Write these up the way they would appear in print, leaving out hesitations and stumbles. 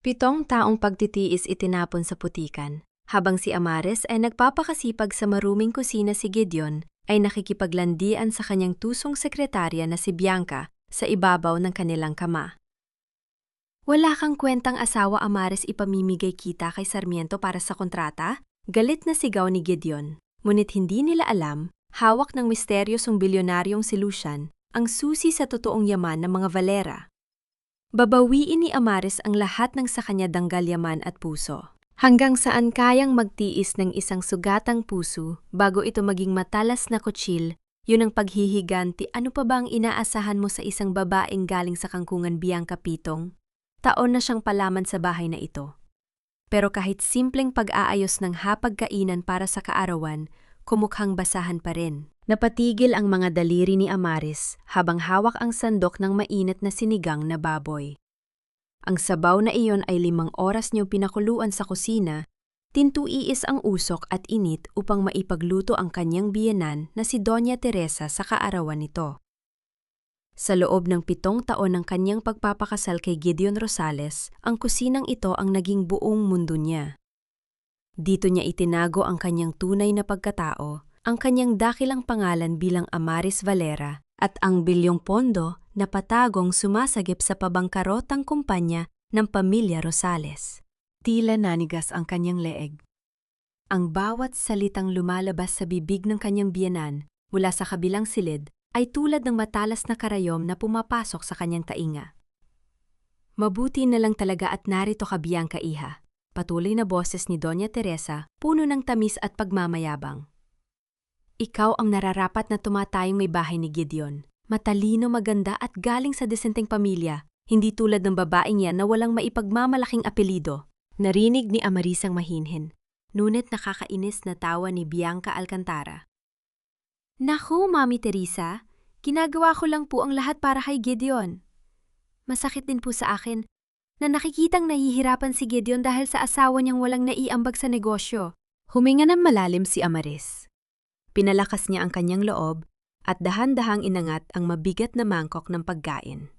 7 taong pagtitiis itinapon sa putikan. Habang si Amares ay nagpapakasipag sa maruming kusina, si Gideon ay nakikipaglandian sa kanyang tusong sekretarya na si Bianca sa ibabaw ng kanilang kama. Wala kang kwentang asawa, Amares, ipamimigay kita kay Sarmiento para sa kontrata? Galit na sigaw ni Gideon. Ngunit hindi nila alam, hawak ng misteryosong bilyonaryong si Lucian ang susi sa totoong yaman ng mga Valera. Babawiin ni Amares ang lahat ng sa kanya danggal yaman at puso. Hanggang saan kayang magtiis ng isang sugatang puso bago ito maging matalas na kutsil, yun ang paghihiganti. Ano pa ba ang inaasahan mo sa isang babaeng galing sa kangkungan, Bianca Pitong? Taon na siyang palaman sa bahay na ito. Pero kahit simpleng pag-aayos ng hapagkainan para sa kaarawan, kumukhang basahan pa rin. Napatigil ang mga daliri ni Amares habang hawak ang sandok ng mainit na sinigang na baboy. Ang sabaw na iyon ay 5 oras niyong pinakuluan sa kusina, tintuiis ang usok at init upang maipagluto ang kanyang biyenan na si Doña Teresa sa kaarawan nito. Sa loob ng 7 taon ng kanyang pagpapakasal kay Gideon Rosales, ang kusinang ito ang naging buong mundo niya. Dito niya itinago ang kanyang tunay na pagkatao, ang kanyang dakilang pangalan bilang Amares Valera at ang bilyong pondo na patagong sumasagip sa pabangkarotang kumpanya ng pamilya Rosales. Tila nanigas ang kanyang leeg. Ang bawat salitang lumalabas sa bibig ng kanyang biyenan mula sa kabilang silid ay tulad ng matalas na karayom na pumapasok sa kanyang tainga. Mabuti na lang talaga at narito ka, Bianca, iha. Patuloy na boses ni Doña Teresa, puno ng tamis at pagmamayabang. Ikaw ang nararapat na tumatayong may bahay ni Gideon. Matalino, maganda at galing sa desenteng pamilya, hindi tulad ng babaeng yan na walang maipagmamalaking apelido. Narinig ni Amaris ang mahinhin, ngunit nakakainis na tawa ni Bianca Alcantara. Naku, Mami Teresa, ginagawa ko lang po ang lahat para kay Gideon. Masakit din po sa akin na nakikitang nahihirapan si Gideon dahil sa asawa niyang walang naiambag sa negosyo. Huminga ng malalim si Amaris. Pinalakas niya ang kanyang loob at dahan-dahang inangat ang mabigat na mangkok ng pagkain.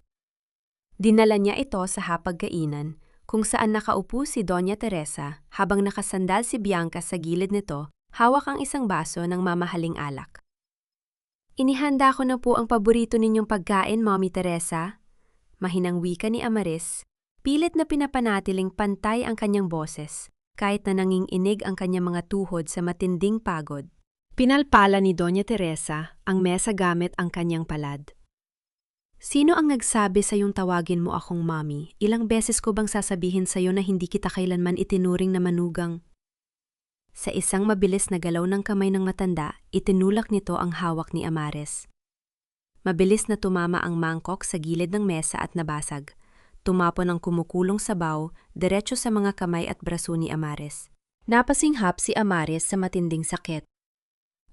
Dinala niya ito sa hapagkainan kung saan nakaupo si Doña Teresa habang nakasandal si Bianca sa gilid nito, hawak ang isang baso ng mamahaling alak. Inihanda ko na po ang paborito ninyong pagkain, Mommy Teresa. Mahinang wika ni Amaris, pilit na pinapanatiling pantay ang kanyang boses kahit na nanginginig ang kanyang mga tuhod sa matinding pagod. Pinalpala ni Doña Teresa ang mesa gamit ang kanyang palad. Sino ang nagsabi sa iyong tawagin mo akong Mommy? Ilang beses ko bang sasabihin sa iyo na hindi kita kailanman itinuring na manugang? Sa isang mabilis na galaw ng kamay ng matanda, itinulak nito ang hawak ni Amares. Mabilis na tumama ang mangkok sa gilid ng mesa at nabasag. Tumapon ang kumukulong sabaw diretso sa mga kamay at braso ni Amares. Napasinghap si Amares sa matinding sakit.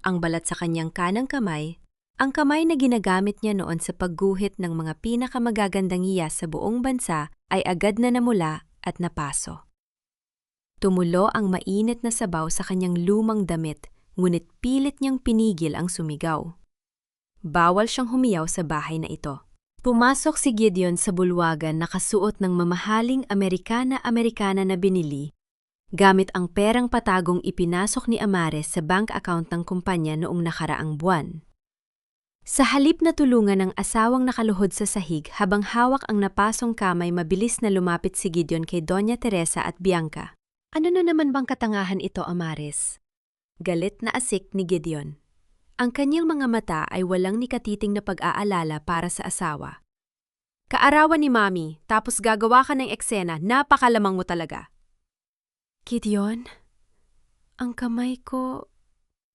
Ang balat sa kanyang kanang kamay, ang kamay na ginagamit niya noon sa pagguhit ng mga pinakamagagandang hiyas sa buong bansa, ay agad na namula at napaso. Tumulo ang mainit na sabaw sa kanyang lumang damit, ngunit pilit niyang pinigil ang sumigaw. Bawal siyang humiyaw sa bahay na ito. Pumasok si Gideon sa bulwagan nakasuot ng mamahaling Amerikana na binili, gamit ang perang patagong ipinasok ni Amares sa bank account ng kumpanya noong nakaraang buwan. Sa halip na tulungan ng asawang nakaluhod sa sahig habang hawak ang napasong kamay, mabilis na lumapit si Gideon kay Doña Teresa at Bianca. Ano na naman bang katangahan ito, Amares? Galit na asik ni Gideon. Ang kanyang mga mata ay walang nikatiting na pag-aalala para sa asawa. Kaarawan ni Mami, tapos gagawa ka ng eksena, napakalamang mo talaga. Gideon, ang kamay ko.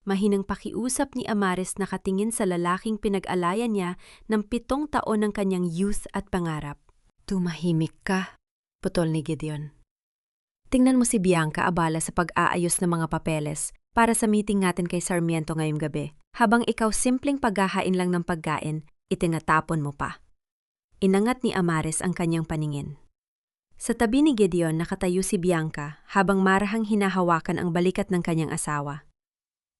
Mahinang pakiusap ni Amares nakatingin sa lalaking pinag-alayan niya ng 7 taon ng kanyang youth at pangarap. Tumahimik ka, putol ni Gideon. Tingnan mo si Bianca abala sa pag-aayos ng mga papeles para sa meeting natin kay Sarmiento ngayong gabi. Habang ikaw simpleng paghahain lang ng pagkain, itinatapon mo pa. Inangat ni Amares ang kanyang paningin. Sa tabi ni Gideon nakatayo si Bianca habang marahang hinahawakan ang balikat ng kanyang asawa.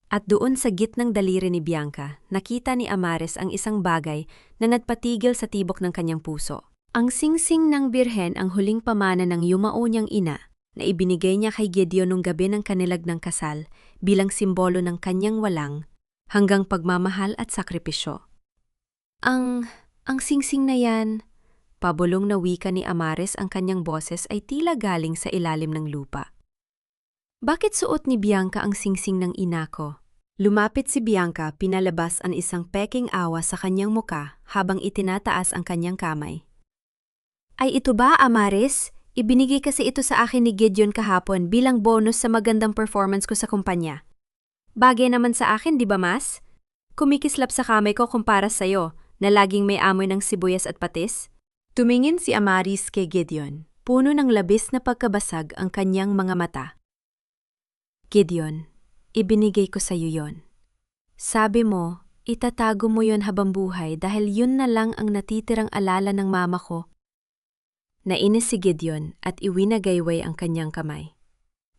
At doon sa gitnang daliri ni Bianca, nakita ni Amares ang isang bagay na nagpatigil sa tibok ng kanyang puso. Ang singsing ng birhen ang huling pamana ng yumao niyang ina na ibinigay niya kay Gideon nung gabi ng kanilagnang kasal bilang simbolo ng kanyang walang hanggang pagmamahal at sakripisyo. Ang singsing na yan, pabulong na wika ni Amares, ang kanyang boses ay tila galing sa ilalim ng lupa. Bakit suot ni Bianca ang singsing ng ina ko? Lumapit si Bianca, pinalabas ang isang peking awa sa kanyang muka habang itinataas ang kanyang kamay. Ay ito ba, Amares? Ibinigay kasi ito sa akin ni Gideon kahapon bilang bonus sa magandang performance ko sa kumpanya. Bagay naman sa akin, di ba mas? Kumikislap sa kamay ko kumpara sa'yo na laging may amoy ng sibuyas at patis. Tumingin si Amaris kay Gideon, puno ng labis na pagkabasag ang kanyang mga mata. Gideon, ibinigay ko sa'yo yon. Sabi mo, itatago mo yon habang buhay dahil yun na lang ang natitirang alala ng mama ko. Nainis si Gideon at iwinagayway ang kanyang kamay.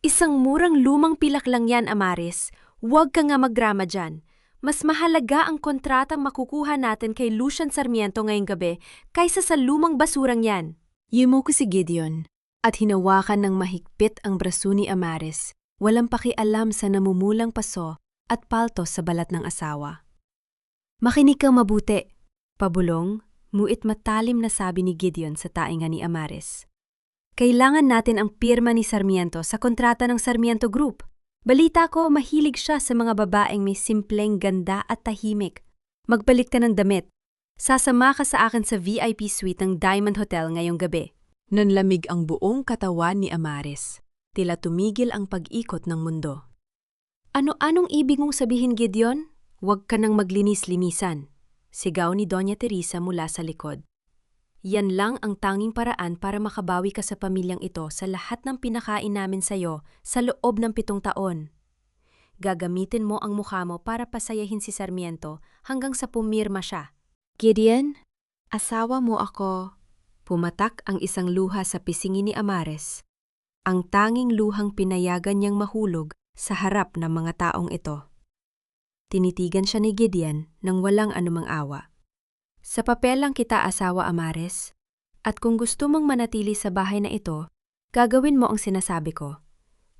Isang murang lumang pilak lang yan, Amaris. Huwag ka nga magdrama dyan. Mas mahalaga ang kontratang makukuha natin kay Lucian Sarmiento ngayong gabi kaysa sa lumang basurang yan. Yumuko si Gideon at hinawakan ng mahigpit ang braso ni Amaris, walang pakialam sa namumulang paso at paltos sa balat ng asawa. Makinig kang mabuti, pabulong. Muit matalim na sabi ni Gideon sa tainga ni Amares. Kailangan natin ang pirma ni Sarmiento sa kontrata ng Sarmiento Group. Balita ko, mahilig siya sa mga babaeng may simpleng ganda at tahimik. Magbalik ka ng damit. Sasama ka sa akin sa VIP suite ng Diamond Hotel ngayong gabi. Nanlamig ang buong katawan ni Amares. Tila tumigil ang pag-ikot ng mundo. Ano-anong ibig mong sabihin, Gideon? Huwag ka nang maglinis-linisan. Sigaw ni Doña Teresa mula sa likod. Yan lang ang tanging paraan para makabawi ka sa pamilyang ito sa lahat ng pinakain namin sa'yo sa loob ng 7 taon. Gagamitin mo ang mukha mo para pasayahin si Sarmiento hanggang sa pumirma siya. Gideon, asawa mo ako. Pumatak ang isang luha sa pisngi ni Amares. Ang tanging luhang pinayagan niyang mahulog sa harap ng mga taong ito. Tinitigan siya ni Gideon nang walang anumang awa. Sa papel lang kita asawa, Amares. At kung gusto mong manatili sa bahay na ito, gagawin mo ang sinasabi ko.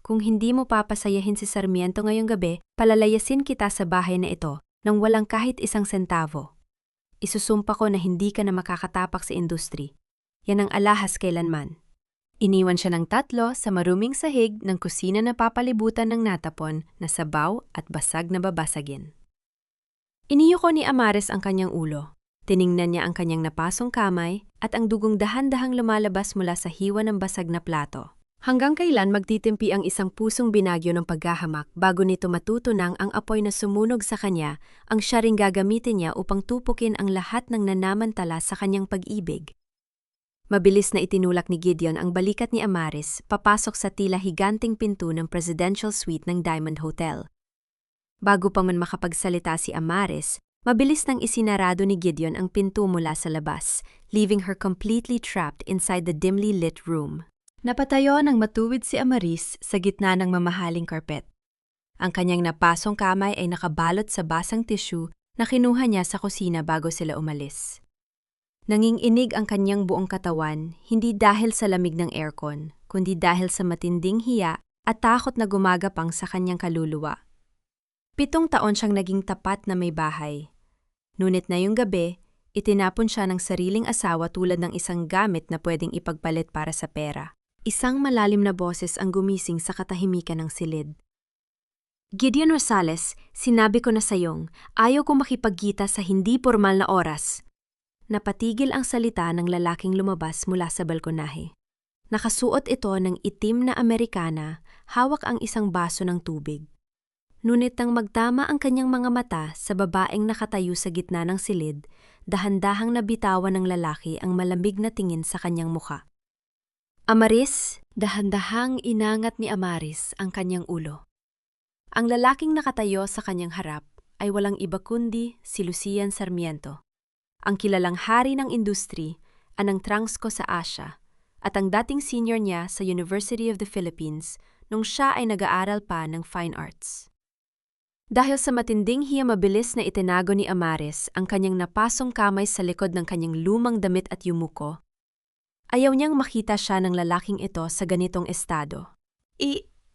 Kung hindi mo papasayahin si Sarmiento ngayong gabi, palalayasin kita sa bahay na ito nang walang kahit isang sentavo. Isusumpa ko na hindi ka na makakatapak sa industry. Yan ang alahas kailanman. Iniwan siya ng 3 sa maruming sahig ng kusina na papalibutan ng natapon na sabaw at basag na babasagin. Iniyuko ni Amares ang kanyang ulo. Tiningnan niya ang kanyang napasong kamay at ang dugong dahan-dahang lumalabas mula sa hiwa ng basag na plato. Hanggang kailan magtitimpi ang isang pusong binagyo ng paghahamak bago nito matutunang ang apoy na sumunog sa kanya ang siya ring gagamitin niya upang tupukin ang lahat ng nanamantala sa kanyang pag-ibig. Mabilis na itinulak ni Gideon ang balikat ni Amaris papasok sa tila higanting pinto ng presidential suite ng Diamond Hotel. Bago pa man makapagsalita si Amaris, mabilis nang isinarado ni Gideon ang pinto mula sa labas, leaving her completely trapped inside the dimly lit room. Napatayo ng matuwid si Amaris sa gitna ng mamahaling karpet. Ang kanyang napasong kamay ay nakabalot sa basang tissue na kinuha niya sa kusina bago sila umalis. Nanginginig ang kanyang buong katawan, hindi dahil sa lamig ng aircon, kundi dahil sa matinding hiya at takot na gumagapang sa kanyang kaluluwa. 7 taon siyang naging tapat na may bahay. Ngunit na yung gabi, itinapon siya ng sariling asawa tulad ng isang gamit na pwedeng ipagpalit para sa pera. Isang malalim na boses ang gumising sa katahimikan ng silid. Gideon Rosales, sinabi ko na sayong, ayaw ko makipagkita sa hindi pormal na oras. Napatigil ang salita ng lalaking lumabas mula sa balkonahe. Nakasuot ito ng itim na Amerikana, hawak ang isang baso ng tubig. Ngunit nang magtama ang kanyang mga mata sa babaeng nakatayo sa gitna ng silid, dahan-dahang nabitawan ng lalaki ang malamig na tingin sa kanyang muka. Amaris, dahan-dahang inangat ni Amaris ang kanyang ulo. Ang lalaking nakatayo sa kanyang harap ay walang iba kundi si Lucian Sarmiento, ang kilalang hari ng industry, anang Transco sa Asia, at ang dating senior niya sa University of the Philippines nung siya ay nag-aaral pa ng Fine Arts. Dahil sa matinding hiya, mabilis na itinago ni Amaris ang kanyang napasong kamay sa likod ng kanyang lumang damit at yumuko, Ayaw niyang makita siya ng lalaking ito sa ganitong estado.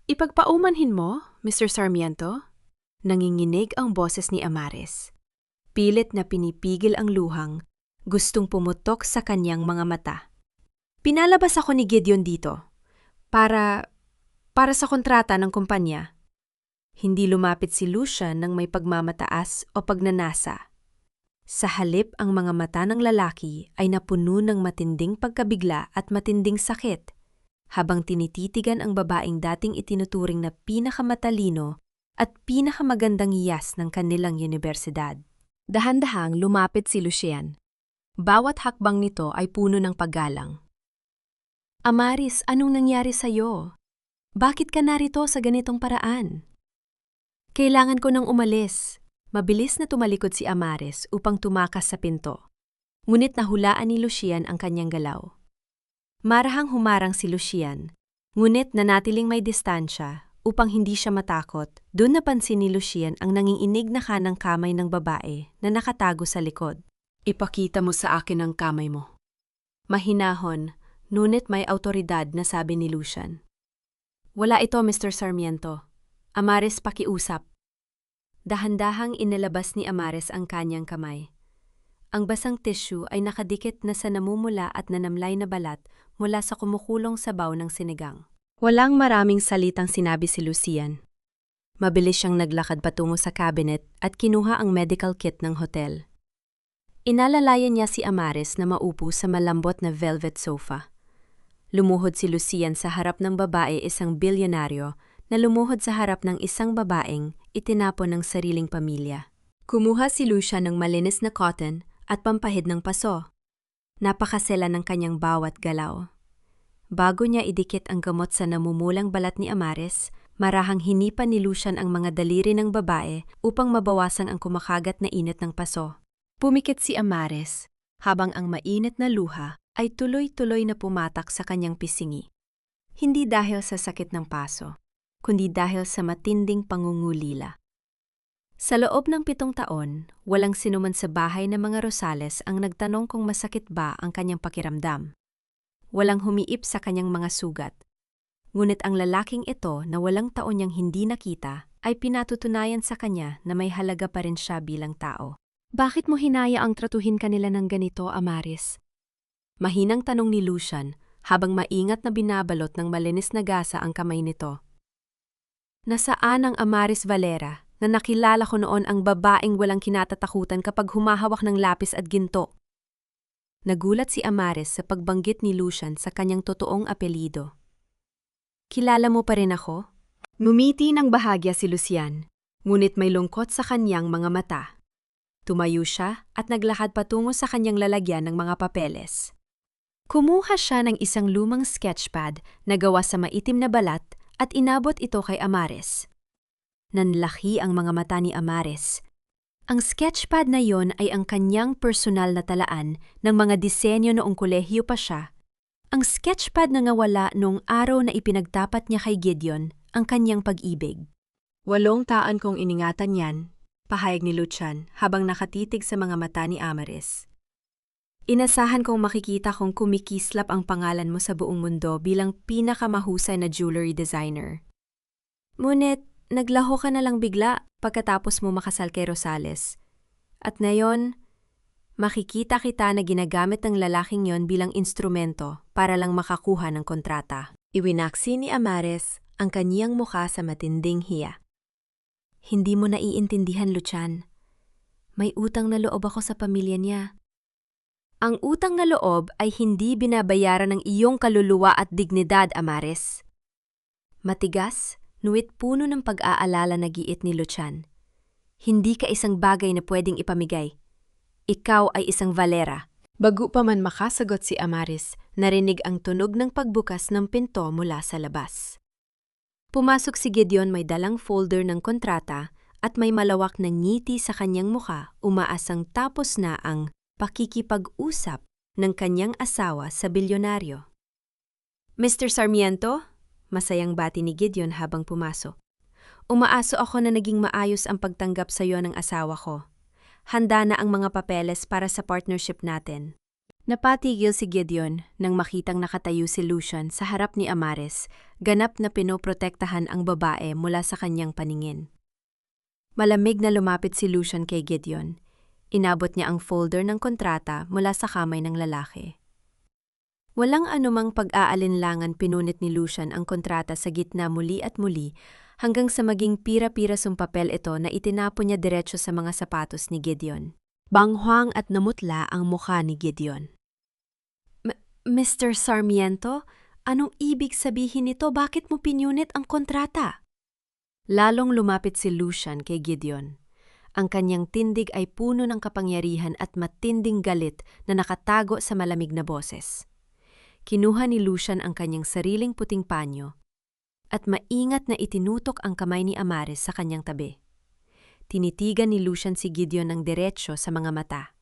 Ipagpaumanhin mo, Mr. Sarmiento? Nanginginig ang boses ni Amares. Pilit na pinipigil ang luhang, gustong pumutok sa kanyang mga mata. Pinalabas ako ni Gideon dito. Para sa kontrata ng kumpanya. Hindi lumapit si Lucian ng may pagmamataas o pagnanasa. Sa halip ang mga mata ng lalaki ay napuno ng matinding pagkabigla at matinding sakit, habang tinititigan ang babaeng dating itinuturing na pinakamatalino at pinakamagandang hiyas ng kanilang unibersidad. Dahan-dahang lumapit si Lucian. Bawat hakbang nito ay puno ng paggalang. Amaris, anong nangyari sa'yo? Bakit ka narito sa ganitong paraan? Kailangan ko nang umalis. Mabilis na tumalikod si Amares upang tumakas sa pinto. Ngunit nahulaan ni Lucian ang kanyang galaw. Marahang humarang si Lucian, ngunit nanatiling may distansya upang hindi siya matakot. Doon napansin ni Lucian ang nanginginig na kanang kamay ng babae na nakatago sa likod. Ipakita mo sa akin ang kamay mo. Mahinahon, ngunit may autoridad na sabi ni Lucian. Wala ito, Mr. Sarmiento. Amares, pakiusap. Dahan-dahang inilabas ni Amares ang kanyang kamay. Ang basang tissue ay nakadikit na sa namumula at nanamlay na balat mula sa kumukulong sabaw ng sinigang. Walang maraming salitang sinabi si Lucian. Mabilis siyang naglakad patungo sa cabinet at kinuha ang medical kit ng hotel. Inalalayan niya si Amares na maupo sa malambot na velvet sofa. Lumuhod si Lucian sa harap ng babae, isang bilyonaryo, na lumuhod sa harap ng isang babaeng itinapon ng sariling pamilya. Kumuha si Lucian ng malinis na cotton at pampahid ng paso. Napakasela ng kanyang bawat galaw. Bago niya idikit ang gamot sa namumulang balat ni Amares, marahang hinipan ni Lucian ang mga daliri ng babae upang mabawasan ang kumakagat na init ng paso. Pumikit si Amares, habang ang mainit na luha ay tuloy-tuloy na pumatak sa kanyang pisingi. Hindi dahil sa sakit ng paso, kundi dahil sa matinding pangungulila. Sa loob ng 7 taon, walang sinuman sa bahay ng mga Rosales ang nagtanong kung masakit ba ang kanyang pakiramdam. Walang humiip sa kanyang mga sugat. Ngunit ang lalaking ito na walang taon niyang hindi nakita ay pinatutunayan sa kanya na may halaga pa rin siya bilang tao. Bakit mo hinaya ang tratuhin kanila ng ganito, Amaris? Mahinang tanong ni Lucian habang maingat na binabalot ng malinis na gasa ang kamay nito. Nasaan ang Amaris Valera na nakilala ko noon, ang babaeng walang kinatatakutan kapag humahawak ng lapis at ginto? Nagulat si Amaris sa pagbanggit ni Lucian sa kanyang totoong apelido. Kilala mo pa rin ako? Ngumiti ng bahagya si Lucian, ngunit may lungkot sa kanyang mga mata. Tumayo siya at naglakad patungo sa kanyang lalagyan ng mga papeles. Kumuha siya ng isang lumang sketchpad na gawa sa maitim na balat at inabot ito kay Amares. Nanlaki ang mga mata ni Amares. Ang sketchpad na yon ay ang kanyang personal na talaan ng mga disenyo noong kolehiyo pa siya. Ang sketchpad na nawala noong araw na ipinagtapat niya kay Gideon ang kanyang pag-ibig. 8 taon kong iningatan yan, pahayag ni Lucian habang nakatitig sa mga mata ni Amares. Inasahan kong makikita kong kumikislap ang pangalan mo sa buong mundo bilang pinakamahusay na jewelry designer. Ngunit, naglaho ka na lang bigla pagkatapos mo makasal kay Rosales. At ngayon, makikita kita na ginagamit ng lalaking yon bilang instrumento para lang makakuha ng kontrata. Iwinaksi ni Amares ang kaniyang mukha sa matinding hiya. Hindi mo naiintindihan, Lucian. May utang na loob ako sa pamilya niya. Ang utang na loob ay hindi binabayaran ng iyong kaluluwa at dignidad, Amares. Matigas, nuwit puno ng pag-aalala na giit ni Lucian. Hindi ka isang bagay na pwedeng ipamigay. Ikaw ay isang Valera. Bago pa man makasagot si Amares, narinig ang tunog ng pagbukas ng pinto mula sa labas. Pumasok si Gideon, may dalang folder ng kontrata at may malawak na ngiti sa kanyang mukha, umaasang tapos na ang pakikipag-usap ng kanyang asawa sa bilyonaryo. Mr. Sarmiento, masayang bati ni Gideon habang pumasok. Umaaso ako na naging maayos ang pagtanggap sa iyo ng asawa ko. Handa na ang mga papeles para sa partnership natin. Napatigil si Gideon nang makitang nakatayo si Lucian sa harap ni Amares, ganap na pinoprotektahan ang babae mula sa kanyang paningin. Malamig na lumapit si Lucian kay Gideon. Inabot niya ang folder ng kontrata mula sa kamay ng lalaki. Walang anumang pag-aalinlangan pinunit ni Lucian ang kontrata sa gitna muli at muli hanggang sa maging pira-pirasong papel ito na itinapon niya diretso sa mga sapatos ni Gideon. Banghwang at namutla ang mukha ni Gideon. Mr. Sarmiento, anong ibig sabihin nito? Bakit mo pinunit ang kontrata? Lalong lumapit si Lucian kay Gideon. Ang kanyang tindig ay puno ng kapangyarihan at matinding galit na nakatago sa malamig na boses. Kinuha ni Lucian ang kanyang sariling puting panyo at maingat na itinutok ang kamay ni Amares sa kanyang tabi. Tinitigan ni Lucian si Gideon ng diretsyo sa mga mata.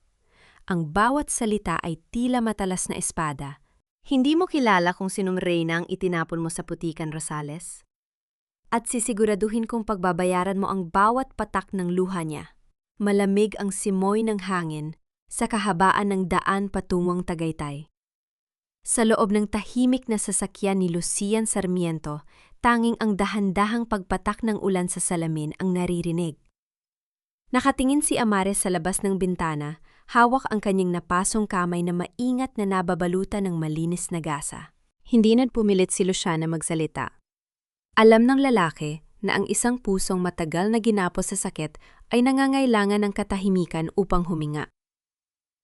Ang bawat salita ay tila matalas na espada. Hindi mo kilala kung sinong reyna ang itinapon mo sa putikan, Rosales? At sisiguraduhin kong pagbabayaran mo ang bawat patak ng luha niya. Malamig ang simoy ng hangin sa kahabaan ng daan patungong Tagaytay. Sa loob ng tahimik na sasakyan ni Lucian Sarmiento, tanging ang dahan-dahang pagpatak ng ulan sa salamin ang naririnig. Nakatingin si Amares sa labas ng bintana, hawak ang kanyang napasong kamay na maingat na nababalutan ng malinis na gasa. Hindi nagpumilit si Lucian na magsalita. Alam ng lalaki na ang isang pusong matagal na ginapos sa sakit ay nangangailangan ng katahimikan upang huminga.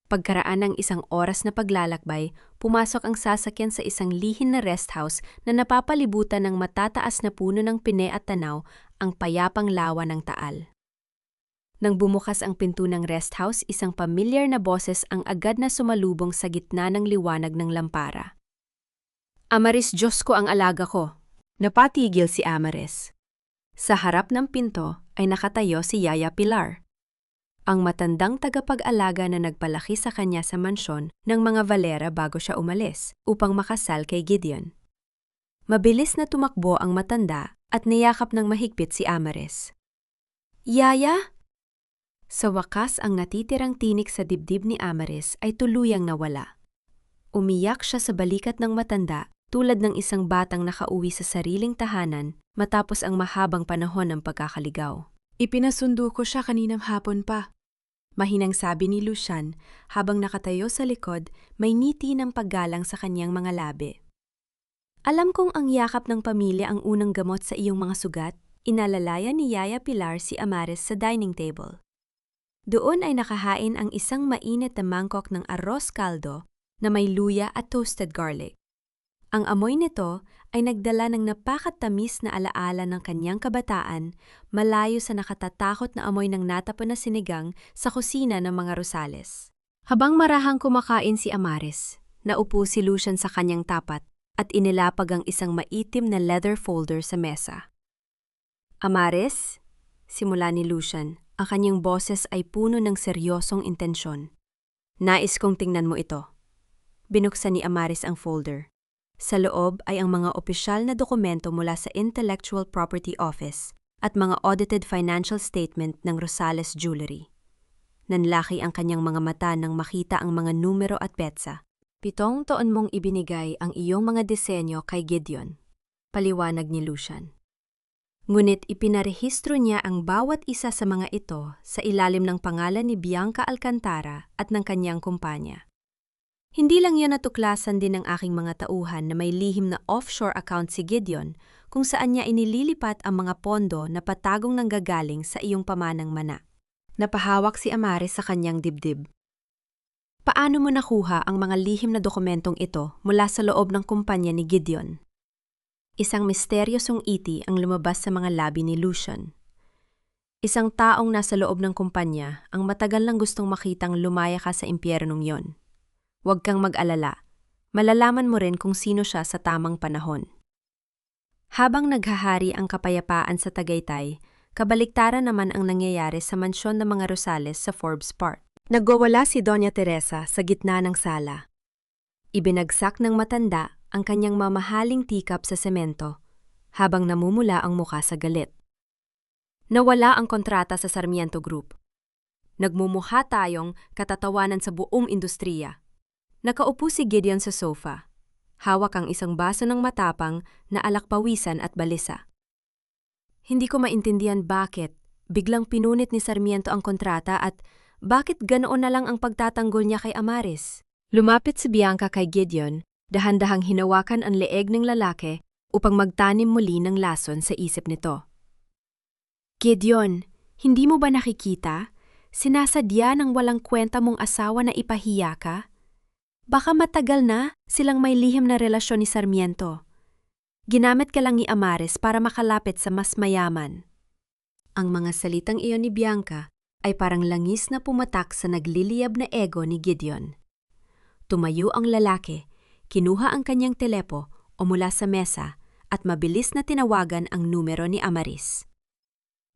Pagkaraan ng isang oras na paglalakbay, pumasok ang sasakyan sa isang lihim na rest house na napapalibutan ng matataas na puno ng pine at tanaw ang payapang lawa ng Taal. Nang bumukas ang pinto ng rest house, isang pamilyar na boses ang agad na sumalubong sa gitna ng liwanag ng lampara. Amares, Diyos ko ang alaga ko. Napatigil si Amares. Sa harap ng pinto ay nakatayo si Yaya Pilar, ang matandang tagapag-alaga na nagpalaki sa kanya sa mansyon ng mga Valera bago siya umalis upang makasal kay Gideon. Mabilis na tumakbo ang matanda at niyakap ng mahigpit si Amares. Yaya? Sa wakas ang natitirang tinik sa dibdib ni Amares ay tuluyang nawala. Umiyak siya sa balikat ng matanda tulad ng isang batang nakauwi sa sariling tahanan matapos ang mahabang panahon ng pagkakaligaw. Ipinasundo ko siya kaninang hapon pa. Mahinang sabi ni Lucian habang nakatayo sa likod, may ngiti ng paggalang sa kanyang mga labi. Alam kong ang yakap ng pamilya ang unang gamot sa iyong mga sugat. Inalalayan ni Yaya Pilar si Amares sa dining table. Doon ay nakahain ang isang mainit na mangkok ng arroz caldo na may luya at toasted garlic. Ang amoy nito ay nagdala ng napakatamis na alaala ng kanyang kabataan, malayo sa nakatatakot na amoy ng natapon na sinigang sa kusina ng mga Rosales. Habang marahang kumakain si Amares, naupo si Lucian sa kanyang tapat at inilapag ang isang maitim na leather folder sa mesa. Amares, simula ni Lucian. Ang kanyang boses ay puno ng seryosong intensyon. Nais kong tingnan mo ito. Binuksan ni Amares ang folder. Sa loob ay ang mga opisyal na dokumento mula sa Intellectual Property Office at mga audited financial statement ng Rosales Jewelry. Nanlaki ang kanyang mga mata nang makita ang mga numero at petsa. 7 taon mong ibinigay ang iyong mga disenyo kay Gideon, paliwanag ni Lucian. Ngunit ipinarehistro niya ang bawat isa sa mga ito sa ilalim ng pangalan ni Bianca Alcantara at ng kanyang kumpanya. Hindi lang yan natuklasan din ng aking mga tauhan na may lihim na offshore account si Gideon kung saan niya inililipat ang mga pondo na patagong nanggagaling sa iyong pamanang mana. Napahawak si Amares sa kanyang dibdib. Paano mo nakuha ang mga lihim na dokumentong ito mula sa loob ng kumpanya ni Gideon? Isang misteryosong iti ang lumabas sa mga labi ni Lucian. Isang taong nasa loob ng kumpanya ang matagal nang gustong makitang lumaya ka sa impyernong yon. Huwag kang mag-alala, malalaman mo rin kung sino siya sa tamang panahon. Habang naghahari ang kapayapaan sa Tagaytay, kabaliktaran naman ang nangyayari sa mansyon ng mga Rosales sa Forbes Park. Nagwawala si Doña Teresa sa gitna ng sala. Ibinagsak ng matanda ang kanyang mamahaling tikap sa semento, habang namumula ang mukha sa galit. Nawala ang kontrata sa Sarmiento Group. Nagmumukha tayong katatawanan sa buong industriya. Nakaupo si Gideon sa sofa. Hawak ang isang baso ng matapang na alakpawisan at balisa. Hindi ko maintindihan bakit biglang pinunit ni Sarmiento ang kontrata at bakit ganoon na lang ang pagtatanggol niya kay Amaris. Lumapit si Bianca kay Gideon, dahan-dahang hinawakan ang leeg ng lalaki upang magtanim muli ng lason sa isip nito. Gideon, hindi mo ba nakikita? Sinasadya ng walang kwenta mong asawa na ipahiya ka? Baka matagal na silang may lihim na relasyon ni Sarmiento. Ginamit ka lang ni Amaris para makalapit sa mas mayaman. Ang mga salitang iyon ni Bianca ay parang langis na pumatak sa nagliliyab na ego ni Gideon. Tumayo ang lalaki, kinuha ang kanyang telepo o mula sa mesa at mabilis na tinawagan ang numero ni Amaris.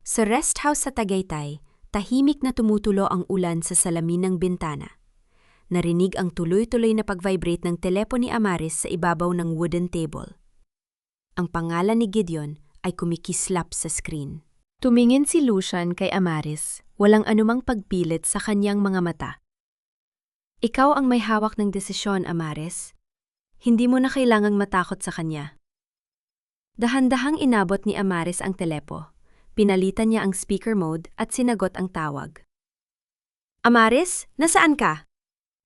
Sa rest house sa Tagaytay, tahimik na tumutulo ang ulan sa salamin ng bintana. Narinig ang tuloy-tuloy na pag-vibrate ng telepono ni Amaris sa ibabaw ng wooden table. Ang pangalan ni Gideon ay kumikislap sa screen. Tumingin si Lucian kay Amaris, walang anumang pagpilit sa kanyang mga mata. Ikaw ang may hawak ng desisyon, Amaris. Hindi mo na kailangang matakot sa kanya. Dahan-dahang inabot ni Amaris ang telepo. Pinalitan niya ang speaker mode at sinagot ang tawag. Amaris, nasaan ka?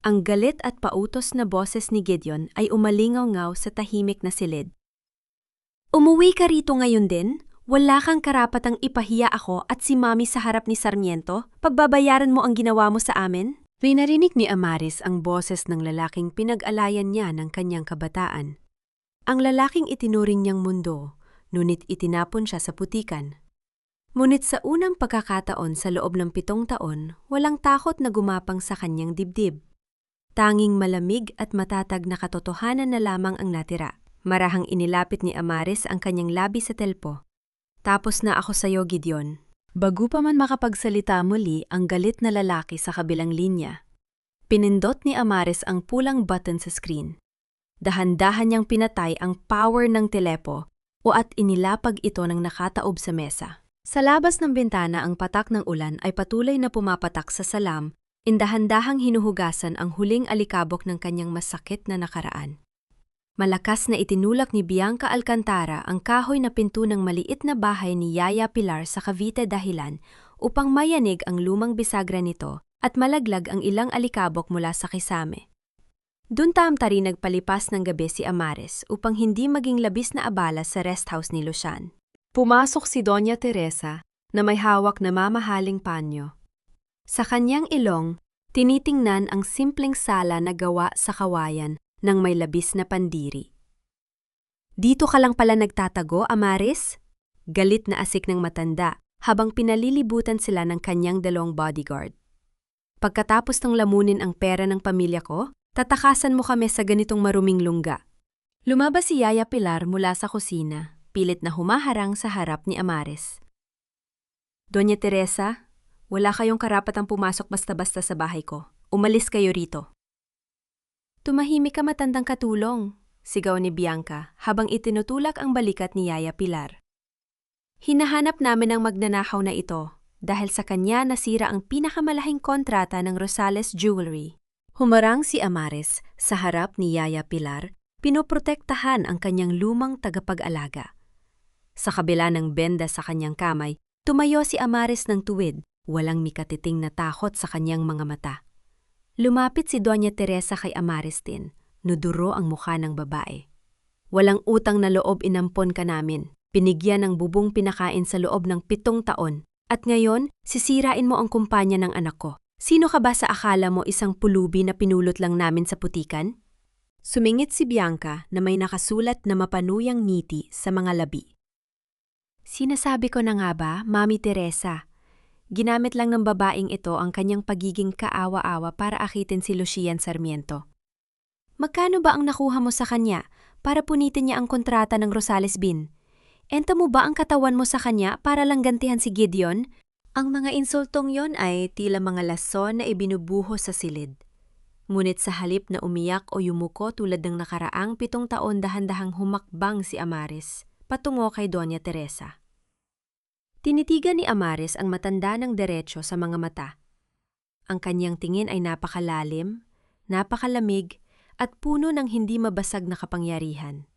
Ang galit at pautos na boses ni Gideon ay umalingaw-ngaw sa tahimik na silid. Umuwi ka rito ngayon din? Wala kang karapatang ipahiya ako at si Mami sa harap ni Sarmiento? Pagbabayaran mo ang ginawa mo sa amin? Rinarinig ni Amaris ang boses ng lalaking pinag-alayan niya ng kanyang kabataan. Ang lalaking itinuring niyang mundo, ngunit itinapon siya sa putikan. Ngunit sa unang pagkakataon sa loob ng 7 taon, walang takot na gumapang sa kanyang dibdib. Tanging malamig at matatag na katotohanan na lamang ang natira. Marahang inilapit ni Amaris ang kanyang labi sa telpo. Tapos na ako sa'yo, Gideon. Bago pa man makapagsalita muli ang galit na lalaki sa kabilang linya. Pinindot ni Amaris ang pulang button sa screen. Dahan-dahan niyang pinatay ang power ng telepo at inilapag ito ng nakataob sa mesa. Sa labas ng bintana ang patak ng ulan ay patuloy na pumapatak sa salam. Indahan-dahang hinuhugasan ang huling alikabok ng kanyang masakit na nakaraan. Malakas na itinulak ni Bianca Alcantara ang kahoy na pinto ng maliit na bahay ni Yaya Pilar sa Cavite dahilan upang mayanig ang lumang bisagra nito at malaglag ang ilang alikabok mula sa kisame. Doon tamtari nagpalipas ng gabi si Amaris upang hindi maging labis na abala sa rest house ni Lucian. Pumasok si Doña Teresa na may hawak na mamahaling panyo. Sa kanyang ilong, tinitingnan ang simpleng sala na gawa sa kawayan ng may labis na pandiri. Dito ka lang pala nagtatago, Amaris? Galit na asik ng matanda habang pinalilibutan sila ng kanyang 2 bodyguard. Pagkatapos ng lamunin ang pera ng pamilya ko, tatakasan mo kami sa ganitong maruming lungga. Lumabas si Yaya Pilar mula sa kusina, pilit na humaharang sa harap ni Amaris. Doña Teresa, wala kayong karapatang pumasok basta-basta sa bahay ko. Umalis kayo rito. Tumahimik ka, matandang katulong, sigaw ni Bianca habang itinutulak ang balikat ni Yaya Pilar. Hinahanap namin ang magnanakaw na ito dahil sa kanya nasira ang pinakamalahing kontrata ng Rosales Jewelry. Humarang si Amaris sa harap ni Yaya Pilar, pinoprotektahan ang kanyang lumang tagapag-alaga. Sa kabila ng benda sa kanyang kamay, tumayo si Amaris ng tuwid. Walang mikatiting na takot sa kanyang mga mata. Lumapit si Doña Teresa kay Amaris din, nuduro ang mukha ng babae. Walang utang na loob inampon ka namin, pinigyan ng bubong pinakain sa loob ng 7 taon, at ngayon sisirain mo ang kumpanya ng anak ko. Sino ka ba sa akala mo isang pulubi na pinulot lang namin sa putikan? Sumingit si Bianca na may nakasulat na mapanuyang ngiti sa mga labi. Sinasabi ko na nga ba, Mami Teresa? Ginamit lang ng babaeng ito ang kanyang pagiging kaawa-awa para akitin si Lucian Sarmiento. Magkano ba ang nakuha mo sa kanya para punitin niya ang kontrata ng Rosales Bin? Enta mo ba ang katawan mo sa kanya para lang gantihan si Gideon? Ang mga insultong yon ay tila mga lason na ibinubuhos sa silid. Ngunit sa halip na umiyak o yumuko tulad ng nakaraang 7 taon dahan-dahang humakbang si Amaris patungo kay Doña Teresa. Tinitigan ni Amaris ang matanda ng derecho sa mga mata. Ang kanyang tingin ay napakalalim, napakalamig, at puno ng hindi mabasag na kapangyarihan.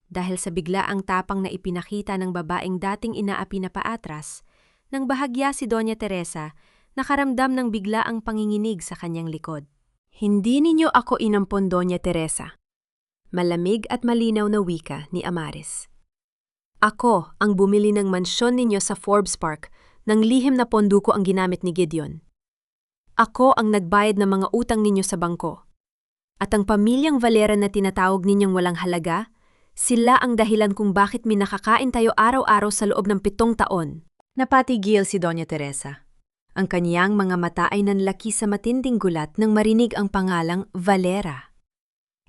Dahil sa biglaang tapang na ipinakita ng babaeng dating inaapi na paatras, nang bahagya si Doña Teresa, nakaramdam ng biglaang panginginig sa kanyang likod. Hindi ninyo ako inampon, Doña Teresa. Malamig at malinaw na wika ni Amares. Ako ang bumili ng mansyon ninyo sa Forbes Park nang lihim na pondo ko ang ginamit ni Gideon. Ako ang nagbayad ng mga utang ninyo sa bangko. At ang pamilyang Valera na tinatawag ninyong walang halaga, sila ang dahilan kung bakit minakakain tayo araw-araw sa loob ng 7 taon. Napatigil si Doña Teresa. Ang kaniyang mga mata ay nanlaki sa matinding gulat nang marinig ang pangalang Valera.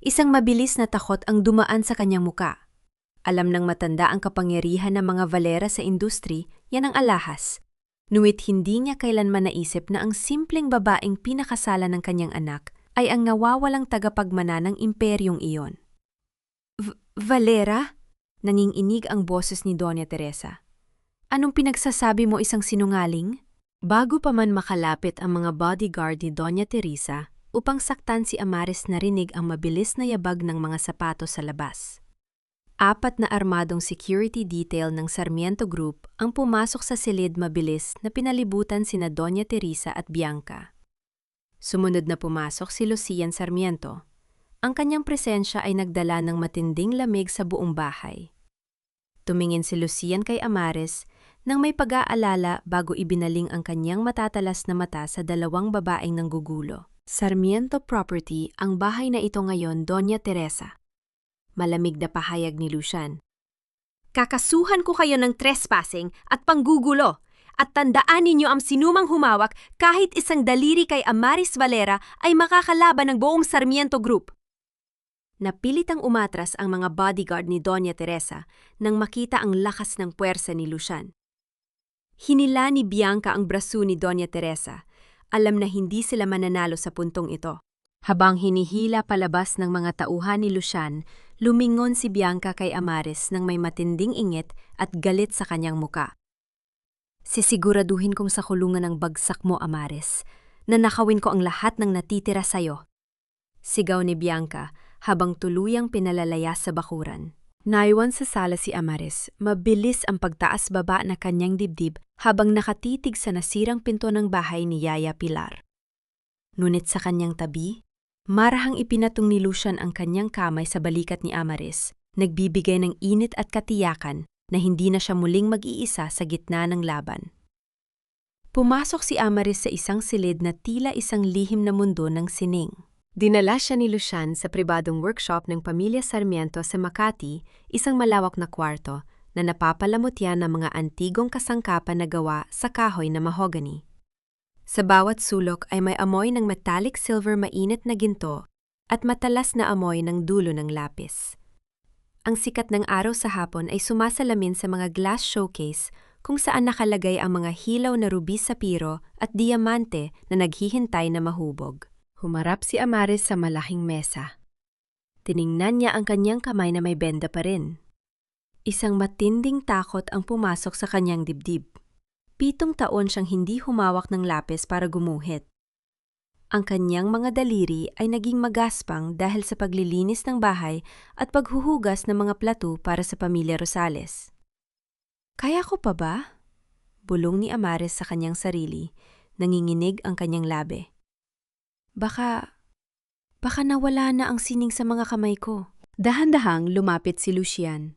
Isang mabilis na takot ang dumaan sa kanyang muka. Alam ng matanda ang kapangyarihan ng mga Valera sa industry, yan ang alahas. Nuwit hindi niya kailanman naisip na ang simpleng babaeng pinakasala ng kanyang anak ay ang nawawalang tagapagmana ng imperyong iyon. Valera? Nanginginig ang boses ni Doña Teresa. Anong pinagsasabi mo, isang sinungaling? Bago pa man makalapit ang mga bodyguard ni Doña Teresa upang saktan si Amares, narinig ang mabilis na yabag ng mga sapatos sa labas. 4 na armadong security detail ng Sarmiento Group ang pumasok sa silid mabilis na pinalibutan sina Doña Teresa at Bianca. Sumunod na pumasok si Lucian Sarmiento. Ang kanyang presensya ay nagdala ng matinding lamig sa buong bahay. Tumingin si Lucian kay Amares nang may pag-aalala bago ibinaling ang kanyang matatalas na mata sa 2 babaeng nanggugulo. Sarmiento property ang bahay na ito ngayon, Doña Teresa. Malamig na pahayag ni Lucian. Kakasuhan ko kayo ng trespassing at panggugulo. At tandaan ninyo, ang sinumang humawak kahit isang daliri kay Amares Valera ay makakalaban ng buong Sarmiento Group. Napilitang umatras ang mga bodyguard ni Doña Teresa nang makita ang lakas ng puwersa ni Lucian. Hinila ni Bianca ang braso ni Doña Teresa. Alam na hindi sila mananalo sa puntong ito. Habang hinihila palabas ng mga tauhan ni Lucian, lumingon si Bianca kay Amares nang may matinding ingit at galit sa kanyang muka. Sisiguraduhin kong sa kulungan ng bagsak mo, Amares, na nakawin ko ang lahat ng natitira sa'yo. Sigaw ni Bianca habang tuluyang pinalalaya sa bakuran. Naiwan sa sala si Amares, mabilis ang pagtaas-baba na kanyang dibdib habang nakatitig sa nasirang pinto ng bahay ni Yaya Pilar. Ngunit sa kanyang tabi, marahang ipinatong ni Lucian ang kanyang kamay sa balikat ni Amares, nagbibigay ng init at katiyakan na hindi na siya muling mag-iisa sa gitna ng laban. Pumasok si Amares sa isang silid na tila isang lihim na mundo ng sining. Dinala siya ni Lucian sa pribadong workshop ng pamilya Sarmiento sa Makati, isang malawak na kwarto na napapalamutyan ng mga antigong kasangkapan na gawa sa kahoy na mahogany. Sa bawat sulok ay may amoy ng metallic silver mainit na ginto at matalas na amoy ng dulo ng lapis. Ang sikat ng araw sa hapon ay sumasalamin sa mga glass showcase kung saan nakalagay ang mga hilaw na rubis, sapiro at diamante na naghihintay na mahubog. Humarap si Amares sa malaking mesa. Tiningnan niya ang kanyang kamay na may benda pa rin. Isang matinding takot ang pumasok sa kanyang dibdib. 7 taon siyang hindi humawak ng lapis para gumuhit. Ang kanyang mga daliri ay naging magaspang dahil sa paglilinis ng bahay at paghuhugas ng mga plato para sa pamilya Rosales. Kaya ko pa ba? Bulong ni Amares sa kanyang sarili, nanginginig ang kanyang labi. Baka nawala na ang sining sa mga kamay ko. Dahan-dahang lumapit si Lucian.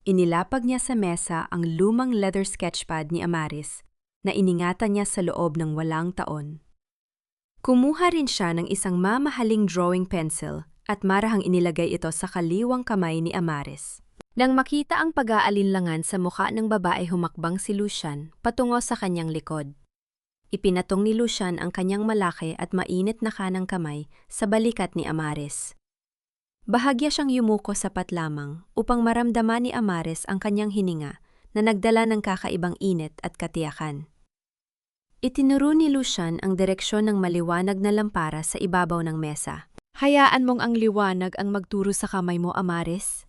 Inilapag niya sa mesa ang lumang leather sketchpad ni Amares na iningatan niya sa loob ng 8 taon. Kumuha rin siya ng isang mamahaling drawing pencil at marahang inilagay ito sa kaliwang kamay ni Amares. Nang makita ang pag-aalinlangan sa mukha ng babae, humakbang si Lucian patungo sa kanyang likod. Ipinatong ni Lucian ang kanyang malaki at mainit na kanang kamay sa balikat ni Amares. Bahagya siyang yumuko sapat lamang upang maramdaman ni Amares ang kanyang hininga na nagdala ng kakaibang init at katiyakan. Itinuro ni Lucian ang direksyon ng maliwanag na lampara sa ibabaw ng mesa. Hayaan mong ang liwanag ang magturo sa kamay mo, Amares.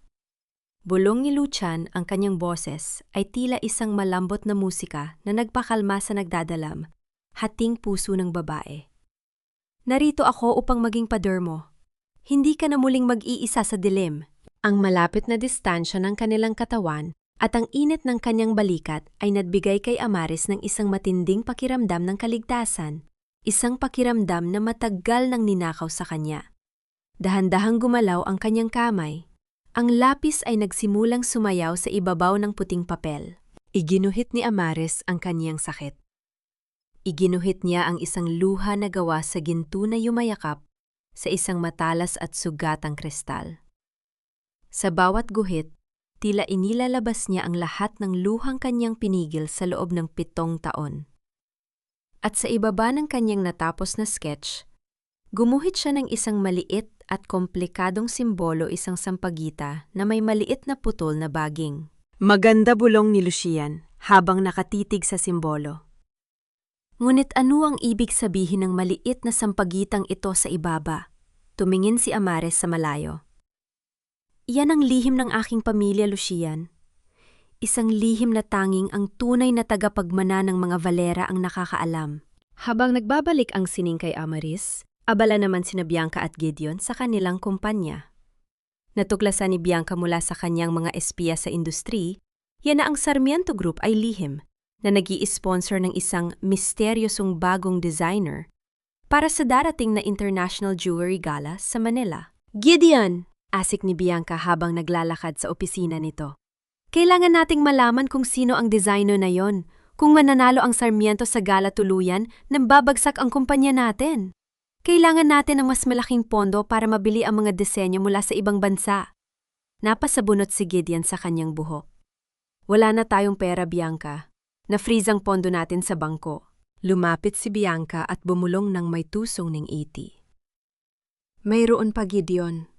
Bulong ni Lucian, ang kanyang boses ay tila isang malambot na musika na nagpakalma sa nagdadalam, hating puso ng babae. Narito ako upang maging pader mo. Hindi ka na muling mag-iisa sa dilim. Ang malapit na distansya ng kanilang katawan at ang init ng kanyang balikat ay nagbigay kay Amaris ng isang matinding pakiramdam ng kaligtasan. Isang pakiramdam na matagal nang ninakaw sa kanya. Dahan-dahang gumalaw ang kanyang kamay. Ang lapis ay nagsimulang sumayaw sa ibabaw ng puting papel. Iginuhit ni Amaris ang kanyang sakit. Iginuhit niya ang isang luha na gawa sa ginto na yumayakap sa isang matalas at sugatang kristal. Sa bawat guhit, tila inilalabas niya ang lahat ng luhang kanyang pinigil sa loob ng 7 taon. At sa ibaba ng kanyang natapos na sketch, gumuhit siya ng isang maliit at komplikadong simbolo, isang sampagita na may maliit na putol na baging. Maganda, bulong ni Lucian habang nakatitig sa simbolo. Ngunit ano ang ibig sabihin ng maliit na sampagitang ito sa ibaba? Tumingin si Amaris sa malayo. Iyan ang lihim ng aking pamilya, Lucian. Isang lihim na tanging ang tunay na tagapagmana ng mga Valera ang nakakaalam. Habang nagbabalik ang sining kay Amaris, abala naman sina Bianca at Gideon sa kanilang kumpanya. Natuklasan ni Bianca mula sa kanyang mga espiya sa industri, yan na ang Sarmiento Group ay lihim na nag-i-sponsor ng isang misteryosong bagong designer para sa darating na International Jewelry Gala sa Manila. Gideon! Asik ni Bianca habang naglalakad sa opisina nito. Kailangan nating malaman kung sino ang designer na yon. Kung mananalo ang Sarmiento sa gala tuluyan, nambabagsak ang kumpanya natin. Kailangan natin ng mas malaking pondo para mabili ang mga disenyo mula sa ibang bansa. Napasabunot si Gideon sa kanyang buhok. Wala na tayong pera, Bianca. Na-freeze ang pondo natin sa bangko. Lumapit si Bianca at bumulong ng may tusong ng 80. Mayroon pa, Gideon.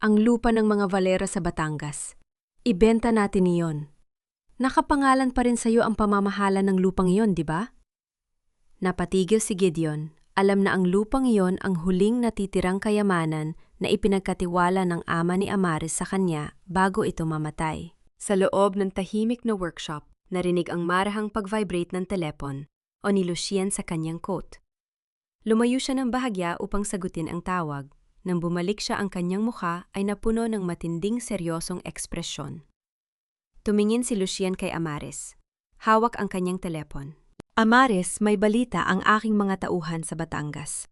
Ang lupa ng mga Valera sa Batangas. Ibenta natin iyon. Nakapangalan pa rin sa iyo ang pamamahala ng lupang iyon, di ba? Napatigil si Gideon. Alam na ang lupang iyon ang huling natitirang kayamanan na ipinagkatiwala ng ama ni Amaris sa kanya bago ito mamatay. Sa loob ng tahimik na workshop, narinig ang marahang pag-vibrate ng telepon o ni Lucian sa kanyang coat. Lumayo siya ng bahagya upang sagutin ang tawag. Nang bumalik siya, ang kanyang mukha ay napuno ng matinding seryosong ekspresyon. Tumingin si Lucian kay Amaris. Hawak ang kanyang telepon. Amaris, may balita ang aking mga tauhan sa Batangas.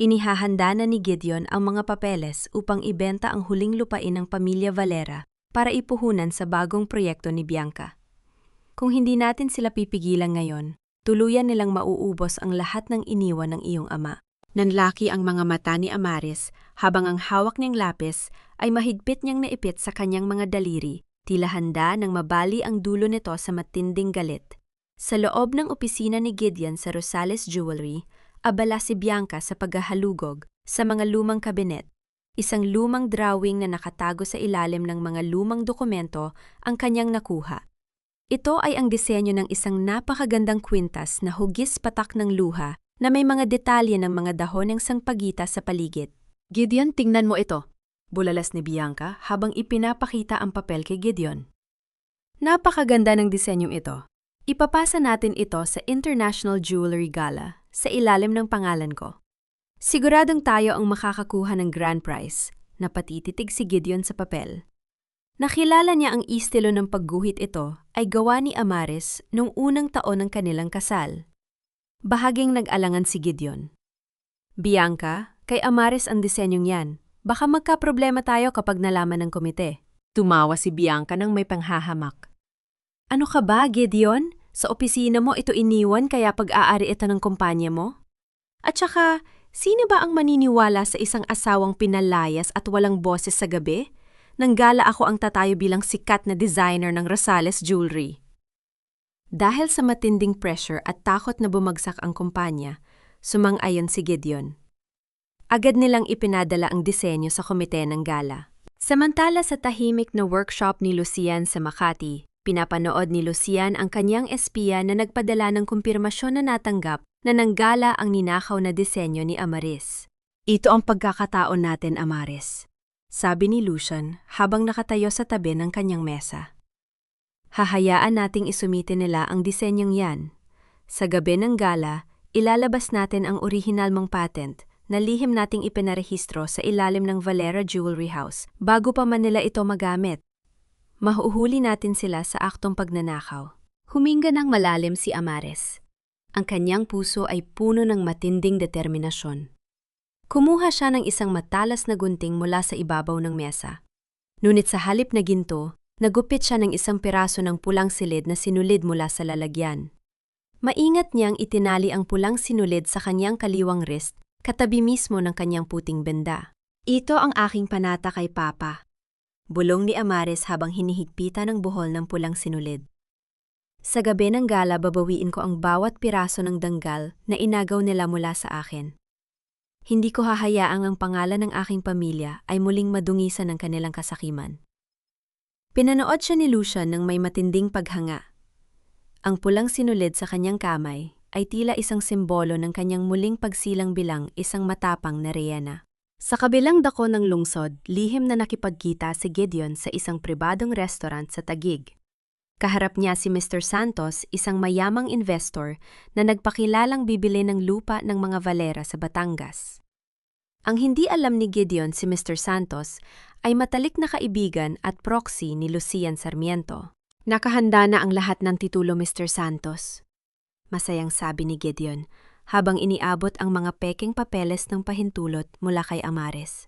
Inihahanda na ni Gideon ang mga papeles upang ibenta ang huling lupain ng pamilya Valera para ipuhunan sa bagong proyekto ni Bianca. Kung hindi natin sila pipigilan ngayon, tuluyan nilang mauubos ang lahat ng iniwan ng iyong ama. Nanlaki ang mga mata ni Amaris habang ang hawak niyang lapis ay mahigpit niyang naipit sa kanyang mga daliri, tila handa nang mabali ang dulo nito sa matinding galit. Sa loob ng opisina ni Gideon sa Rosales Jewelry, abala si Bianca sa paghahalugog sa mga lumang kabinet. Isang lumang drawing na nakatago sa ilalim ng mga lumang dokumento ang kanyang nakuha. Ito ay ang disenyo ng isang napakagandang kwintas na hugis patak ng luha na may mga detalye ng mga dahon ng sangpagita sa paligid. Gideon, tingnan mo ito, bulalas ni Bianca habang ipinapakita ang papel kay Gideon. Napakaganda ng disenyong ito. Ipapasa natin ito sa International Jewelry Gala sa ilalim ng pangalan ko. Siguradong tayo ang makakakuha ng grand prize, napatititig si Gideon sa papel. Nakilala niya ang estilo ng pagguhit ito ay gawa ni Amaris noong unang taon ng kanilang kasal. Bahaging nag-alangan si Gideon. Bianca, kay Amaris ang disenyong yan. Baka magka-problema tayo kapag nalaman ng komite. Tumawa si Bianca nang may panghahamak. Ano ka ba, Gideon? Sa opisina mo ito iniwan kaya pag-aari ito ng kumpanya mo? At saka, sino ba ang maniniwala sa isang asawang pinalayas at walang boses sa gabi? Nanggala ako ang tatayo bilang sikat na designer ng Rosales Jewelry. Dahil sa matinding pressure at takot na bumagsak ang kumpanya, sumang-ayon si Gideon. Agad nilang ipinadala ang disenyo sa komite ng gala. Samantala sa tahimik na workshop ni Lucian sa Makati, pinapanood ni Lucian ang kanyang espiya na nagpadala ng kumpirmasyon na natanggap na nanggala ang ninakaw na disenyo ni Amaris. Ito ang pagkakataon natin, Amaris, sabi ni Lucian habang nakatayo sa tabi ng kanyang mesa. Hahayaan nating isumite nila ang disenyong yan. Sa gabi ng gala, ilalabas natin ang orihinal mong patent na lihim nating ipinarehistro sa ilalim ng Valera Jewelry House bago pa man nila ito magamit. Mahuhuli natin sila sa aktong pagnanakaw. Huminga ng malalim si Amares. Ang kanyang puso ay puno ng matinding determinasyon. Kumuha siya ng isang matalas na gunting mula sa ibabaw ng mesa. Ngunit sa halip na ginto, nagupit siya ng isang piraso ng pulang silid na sinulid mula sa lalagyan. Maingat niyang itinali ang pulang sinulid sa kanyang kaliwang wrist, katabi mismo ng kanyang puting benda. Ito ang aking panata kay Papa. Bulong ni Amares habang hinihigpitan ng buhol ng pulang sinulid. Sa gabi ng gala, babawiin ko ang bawat piraso ng danggal na inagaw nila mula sa akin. Hindi ko hahayaang ang pangalan ng aking pamilya ay muling madungisan ng kanilang kasakiman. Pinanood siya ni Lucian ng may matinding paghanga. Ang pulang sinulid sa kanyang kamay ay tila isang simbolo ng kanyang muling pagsilang bilang isang matapang na reyna. Sa kabilang dako ng lungsod, lihim na nakipagkita si Gideon sa isang pribadong restaurant sa Taguig. Kaharap niya si Mr. Santos, isang mayamang investor na nagpakilalang bibili ng lupa ng mga Valera sa Batangas. Ang hindi alam ni Gideon si Mr. Santos ay matalik na kaibigan at proxy ni Lucian Sarmiento. Nakahanda na ang lahat ng titulo, Mr. Santos. Masayang sabi ni Gideon habang iniabot ang mga pekeng papeles ng pahintulot mula kay Amares.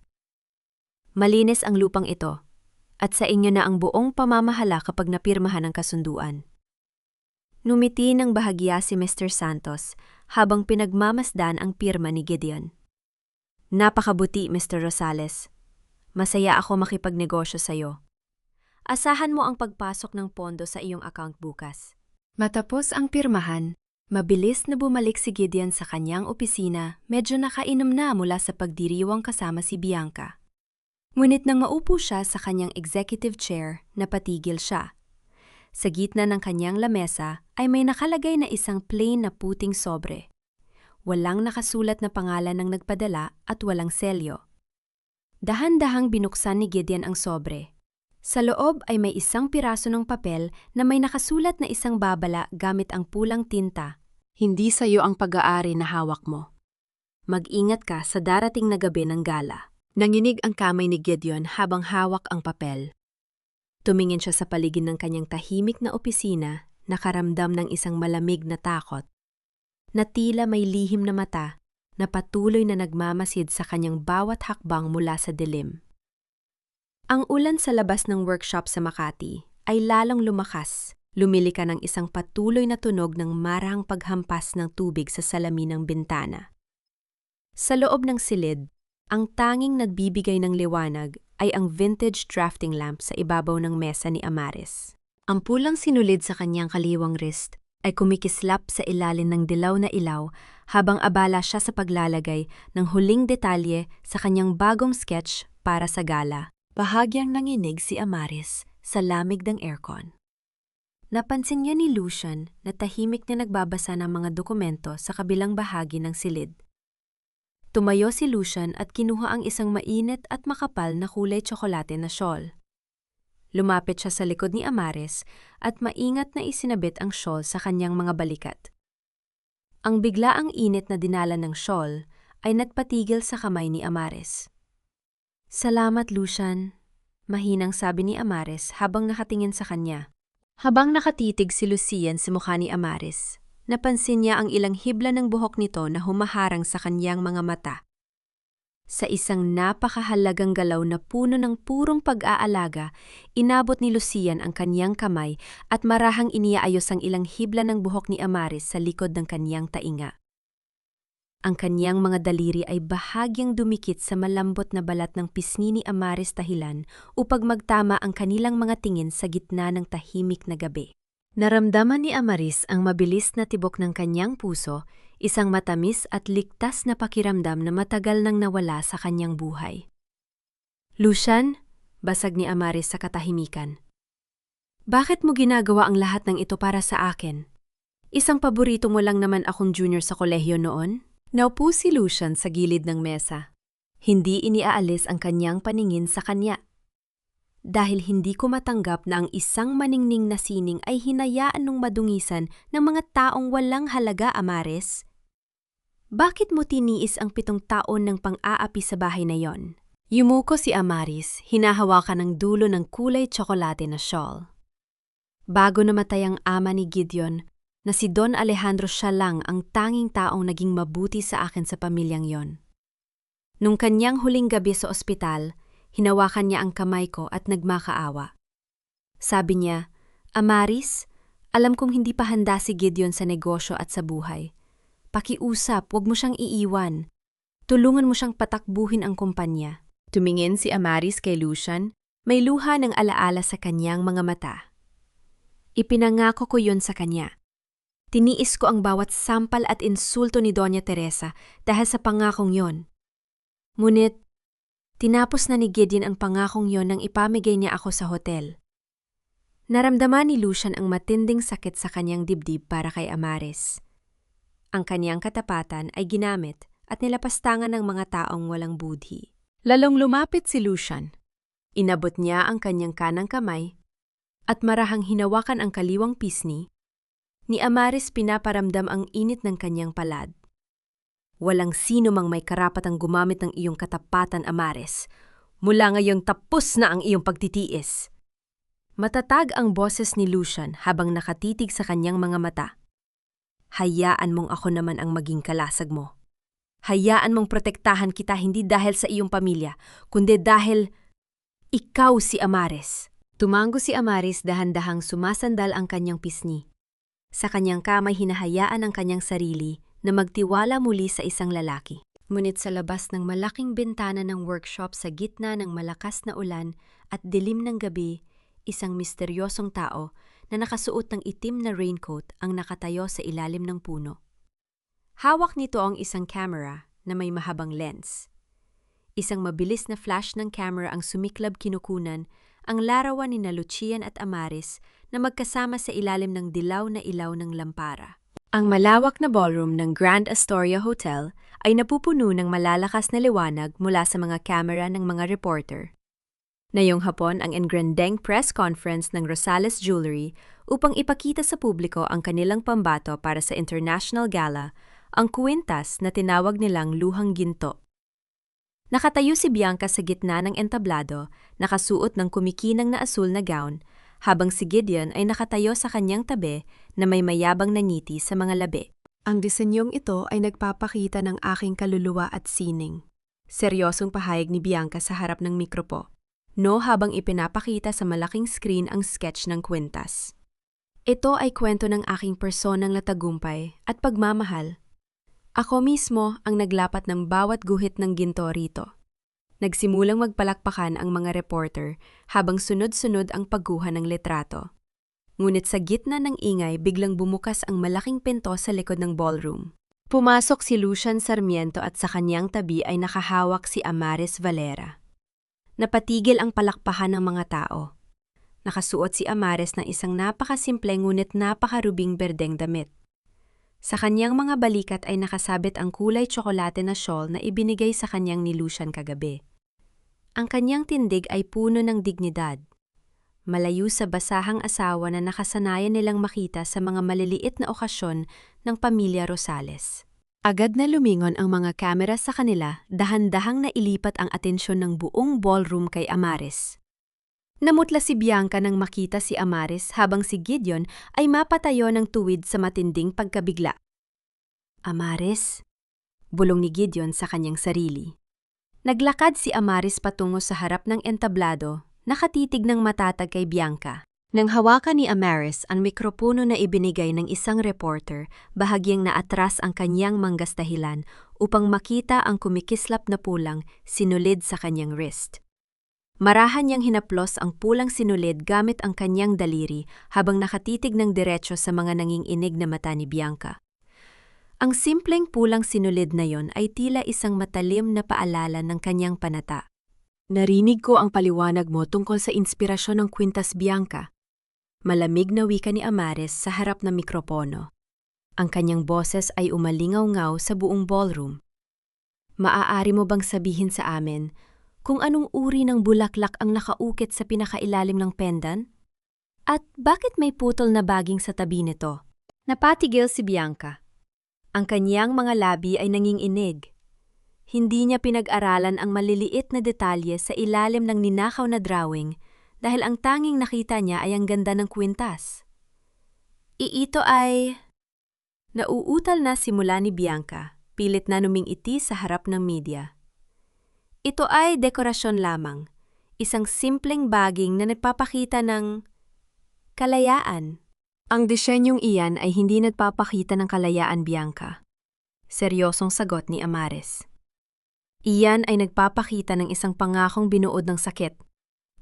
Malinis ang lupang ito. At sa inyo na ang buong pamamahala kapag napirmahan ang kasunduan. Numiti ng bahagya si Mr. Santos habang pinagmamasdan ang pirma ni Gideon. Napakabuti, Mr. Rosales. Masaya ako makipagnegosyo sa iyo. Asahan mo ang pagpasok ng pondo sa iyong account bukas. Matapos ang pirmahan, mabilis na bumalik si Gideon sa kanyang opisina, medyo nakainom na mula sa pagdiriwang kasama si Bianca. Ngunit nang maupo siya sa kanyang executive chair, napatigil siya. Sa gitna ng kanyang lamesa ay may nakalagay na isang plain na puting sobre. Walang nakasulat na pangalan ng nagpadala at walang selyo. Dahan-dahang binuksan ni Gideon ang sobre. Sa loob ay may isang piraso ng papel na may nakasulat na isang babala gamit ang pulang tinta. Hindi sa iyo ang pag-aari na hawak mo. Mag-ingat ka sa darating na gabi ng gala. Nanginig ang kamay ni Gideon habang hawak ang papel. Tumingin siya sa paligid ng kanyang tahimik na opisina, nakaramdam ng isang malamig na takot. Na tila may lihim na mata, na patuloy na nagmamasid sa kanyang bawat hakbang mula sa dilim. Ang ulan sa labas ng workshop sa Makati ay lalong lumakas, lumilika ng isang patuloy na tunog ng marahang paghampas ng tubig sa salamin ng bintana. Sa loob ng silid, ang tanging nagbibigay ng liwanag ay ang vintage drafting lamp sa ibabaw ng mesa ni Amares. Ang pulang sinulid sa kanyang kaliwang wrist ay kumikislap sa ilalim ng dilaw na ilaw habang abala siya sa paglalagay ng huling detalye sa kanyang bagong sketch para sa gala. Bahagyang nanginig si Amares sa lamig ng aircon. Napansin niya ni Lucian na tahimik na nagbabasa ng mga dokumento sa kabilang bahagi ng silid. Tumayo si Lucian at kinuha ang isang mainit at makapal na kulay tsokolate na shawl. Lumapit siya sa likod ni Amares at maingat na isinabit ang shawl sa kanyang mga balikat. Ang biglaang init na dinala ng shawl ay nagpatigil sa kamay ni Amares. Salamat, Lucian, mahinang sabi ni Amares habang nakatingin sa kanya. Habang nakatitig si Lucian sa mukha ni Amares, napansin niya ang ilang hibla ng buhok nito na humaharang sa kanyang mga mata. Sa isang napakahalagang galaw na puno ng purong pag-aalaga, inabot ni Lucian ang kanyang kamay at marahang iniaayos ang ilang hibla ng buhok ni Amares sa likod ng kanyang tainga. Ang kanyang mga daliri ay bahagyang dumikit sa malambot na balat ng pisngi ni Amares dahilan upang magtama ang kanilang mga tingin sa gitna ng tahimik na gabi. Naramdaman ni Amaris ang mabilis na tibok ng kanyang puso, isang matamis at ligtas na pakiramdam na matagal nang nawala sa kanyang buhay. Lucian, basag ni Amaris sa katahimikan. Bakit mo ginagawa ang lahat ng ito para sa akin? Isang paborito mo lang naman akong junior sa kolehiyo noon? Naupo si Lucian sa gilid ng mesa. Hindi iniaalis ang kanyang paningin sa kanya. Dahil hindi ko matanggap na ang isang maningning na sining ay hinayaan ng madungisan ng mga taong walang halaga, Amares. Bakit mo tiniis ang 7 taon ng pang-aapi sa bahay na yon? Yumuko si Amaris, hinahawakan ng dulo ng kulay tsokolate na shawl. Bago namatay ang ama ni Gideon, na si Don Alejandro siya lang ang tanging taong naging mabuti sa akin sa pamilyang yon. Nung kanyang huling gabi sa ospital, hinawakan niya ang kamay ko at nagmakaawa. Sabi niya, Amaris, alam kong hindi pa handa si Gideon sa negosyo at sa buhay. Pakiusap, wag mo siyang iiwan. Tulungan mo siyang patakbuhin ang kumpanya. Tumingin si Amaris kay Lucian, may luha ng alaala sa kanyang mga mata. Ipinangako ko yon sa kanya. Tiniis ko ang bawat sampal at insulto ni Doña Teresa dahil sa pangakong yon. Ngunit, tinapos na ni Gideon ang pangakong yon nang ipamigay niya ako sa hotel. Naramdaman ni Lucian ang matinding sakit sa kanyang dibdib para kay Amaris. Ang kanyang katapatan ay ginamit at nilapastangan ng mga taong walang budhi. Lalong lumapit si Lucian. Inabot niya ang kanyang kanang kamay at marahang hinawakan ang kaliwang pisngi. Ni Amaris pinaparamdam ang init ng kanyang palad. Walang sino mang may karapatang gumamit ng iyong katapatan, Amaris. Mula ngayon tapos na ang iyong pagtitiis. Matatag ang boses ni Lucian habang nakatitig sa kanyang mga mata. Hayaan mong ako naman ang maging kalasag mo. Hayaan mong protektahan kita hindi dahil sa iyong pamilya, kundi dahil ikaw si Amaris. Tumango si Amaris dahan-dahang sumasandal ang kanyang pisngi. Sa kanyang kamay hinahayaan ang kanyang sarili na magtiwala muli sa isang lalaki. Ngunit sa labas ng malaking bintana ng workshop sa gitna ng malakas na ulan at dilim ng gabi, isang misteryosong tao na nakasuot ng itim na raincoat ang nakatayo sa ilalim ng puno. Hawak nito ang isang camera na may mahabang lens. Isang mabilis na flash ng camera ang sumiklab kinukunan ang larawan ni Lucian at Amaris na magkasama sa ilalim ng dilaw na ilaw ng lampara. Ang malawak na ballroom ng Grand Astoria Hotel ay napupuno ng malalakas na liwanag mula sa mga camera ng mga reporter. Ngayong hapon ang engrandeng press conference ng Rosales Jewelry upang ipakita sa publiko ang kanilang pambato para sa International Gala, ang kwintas na tinawag nilang Luhang Ginto. Nakatayo si Bianca sa gitna ng entablado, nakasuot ng kumikinang na asul na gown, habang si Gideon ay nakatayo sa kanyang tabi na may mayabang na ngiti sa mga labi. Ang disenyong ito ay nagpapakita ng aking kaluluwa at sining. Seryosong pahayag ni Bianca sa harap ng mikropo, habang ipinapakita sa malaking screen ang sketch ng kwintas. Ito ay kwento ng aking personang natagumpay at pagmamahal. Ako mismo ang naglapat ng bawat guhit ng ginto rito. Nagsimulang magpalakpakan ang mga reporter habang sunod-sunod ang pagguha ng litrato. Ngunit sa gitna ng ingay biglang bumukas ang malaking pinto sa likod ng ballroom. Pumasok si Lucian Sarmiento at sa kanyang tabi ay nakahawak si Amaris Valera. Napatigil ang palakpakan ng mga tao. Nakasuot si Amaris ng isang napakasimple ngunit napakarubing berdeng damit. Sa kanyang mga balikat ay nakasabit ang kulay tsokolate na shawl na ibinigay sa kanyang ni Lucian kagabi. Ang kanyang tindig ay puno ng dignidad. Malayo sa basahang asawa na nakasanayan nilang makita sa mga maliliit na okasyon ng pamilya Rosales. Agad na lumingon ang mga kamera sa kanila, dahan-dahang nailipat ang atensyon ng buong ballroom kay Amaris. Namutla si Bianca nang makita si Amaris habang si Gideon ay mapatayo ng tuwid sa matinding pagkabigla. Amaris? Bulong ni Gideon sa kanyang sarili. Naglakad si Amaris patungo sa harap ng entablado, nakatitig ng matatag kay Bianca. Nang hawakan ni Amaris ang mikropono na ibinigay ng isang reporter, bahagyang naatras ang kanyang manggastahilan upang makita ang kumikislap na pulang sinulid sa kanyang wrist. Marahan niyang hinaplos ang pulang sinulid gamit ang kanyang daliri habang nakatitig ng diretsyo sa mga nanginginig na mata ni Bianca. Ang simpleng pulang sinulid na yon ay tila isang matalim na paalala ng kanyang panata. Narinig ko ang paliwanag mo tungkol sa inspirasyon ng kwintas, Bianca. Malamig na wika ni Amaris sa harap ng mikropono. Ang kanyang boses ay umalingaw-ngaw sa buong ballroom. Maaari mo bang sabihin sa amin kung anong uri ng bulaklak ang nakaukit sa pinakailalim ng pendant? At bakit may putol na baging sa tabi nito? Napatigil si Bianca. Ang kanyang mga labi ay nanginginig. Hindi niya pinag-aralan ang maliliit na detalye sa ilalim ng ninakaw na drawing dahil ang tanging nakita niya ay ang ganda ng kwintas. Ito ay... Nauutal na simula ni Bianca, pilit na numingiti sa harap ng media. Ito ay dekorasyon lamang, isang simpleng baging na nagpapakita ng kalayaan. Ang disenyong iyan ay hindi nagpapakita ng kalayaan, Bianca. Seryosong sagot ni Amares. Iyan ay nagpapakita ng isang pangakong binuod ng sakit.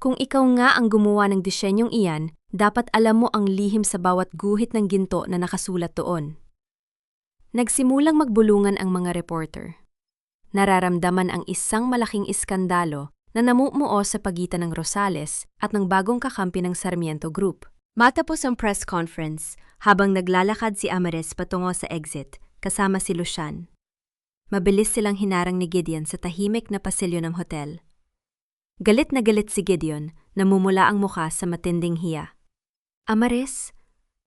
Kung ikaw nga ang gumawa ng disenyong iyan, dapat alam mo ang lihim sa bawat guhit ng ginto na nakasulat doon. Nagsimulang magbulungan ang mga reporter. Nararamdaman ang isang malaking iskandalo na namumuo sa pagitan ng Rosales at ng bagong kakampi ng Sarmiento Group. Matapos ang press conference, habang naglalakad si Amares patungo sa exit, kasama si Lucian. Mabilis silang hinarang ni Gideon sa tahimik na pasilyo ng hotel. Galit na galit si Gideon, namumula ang mukha sa matinding hiya. Amares,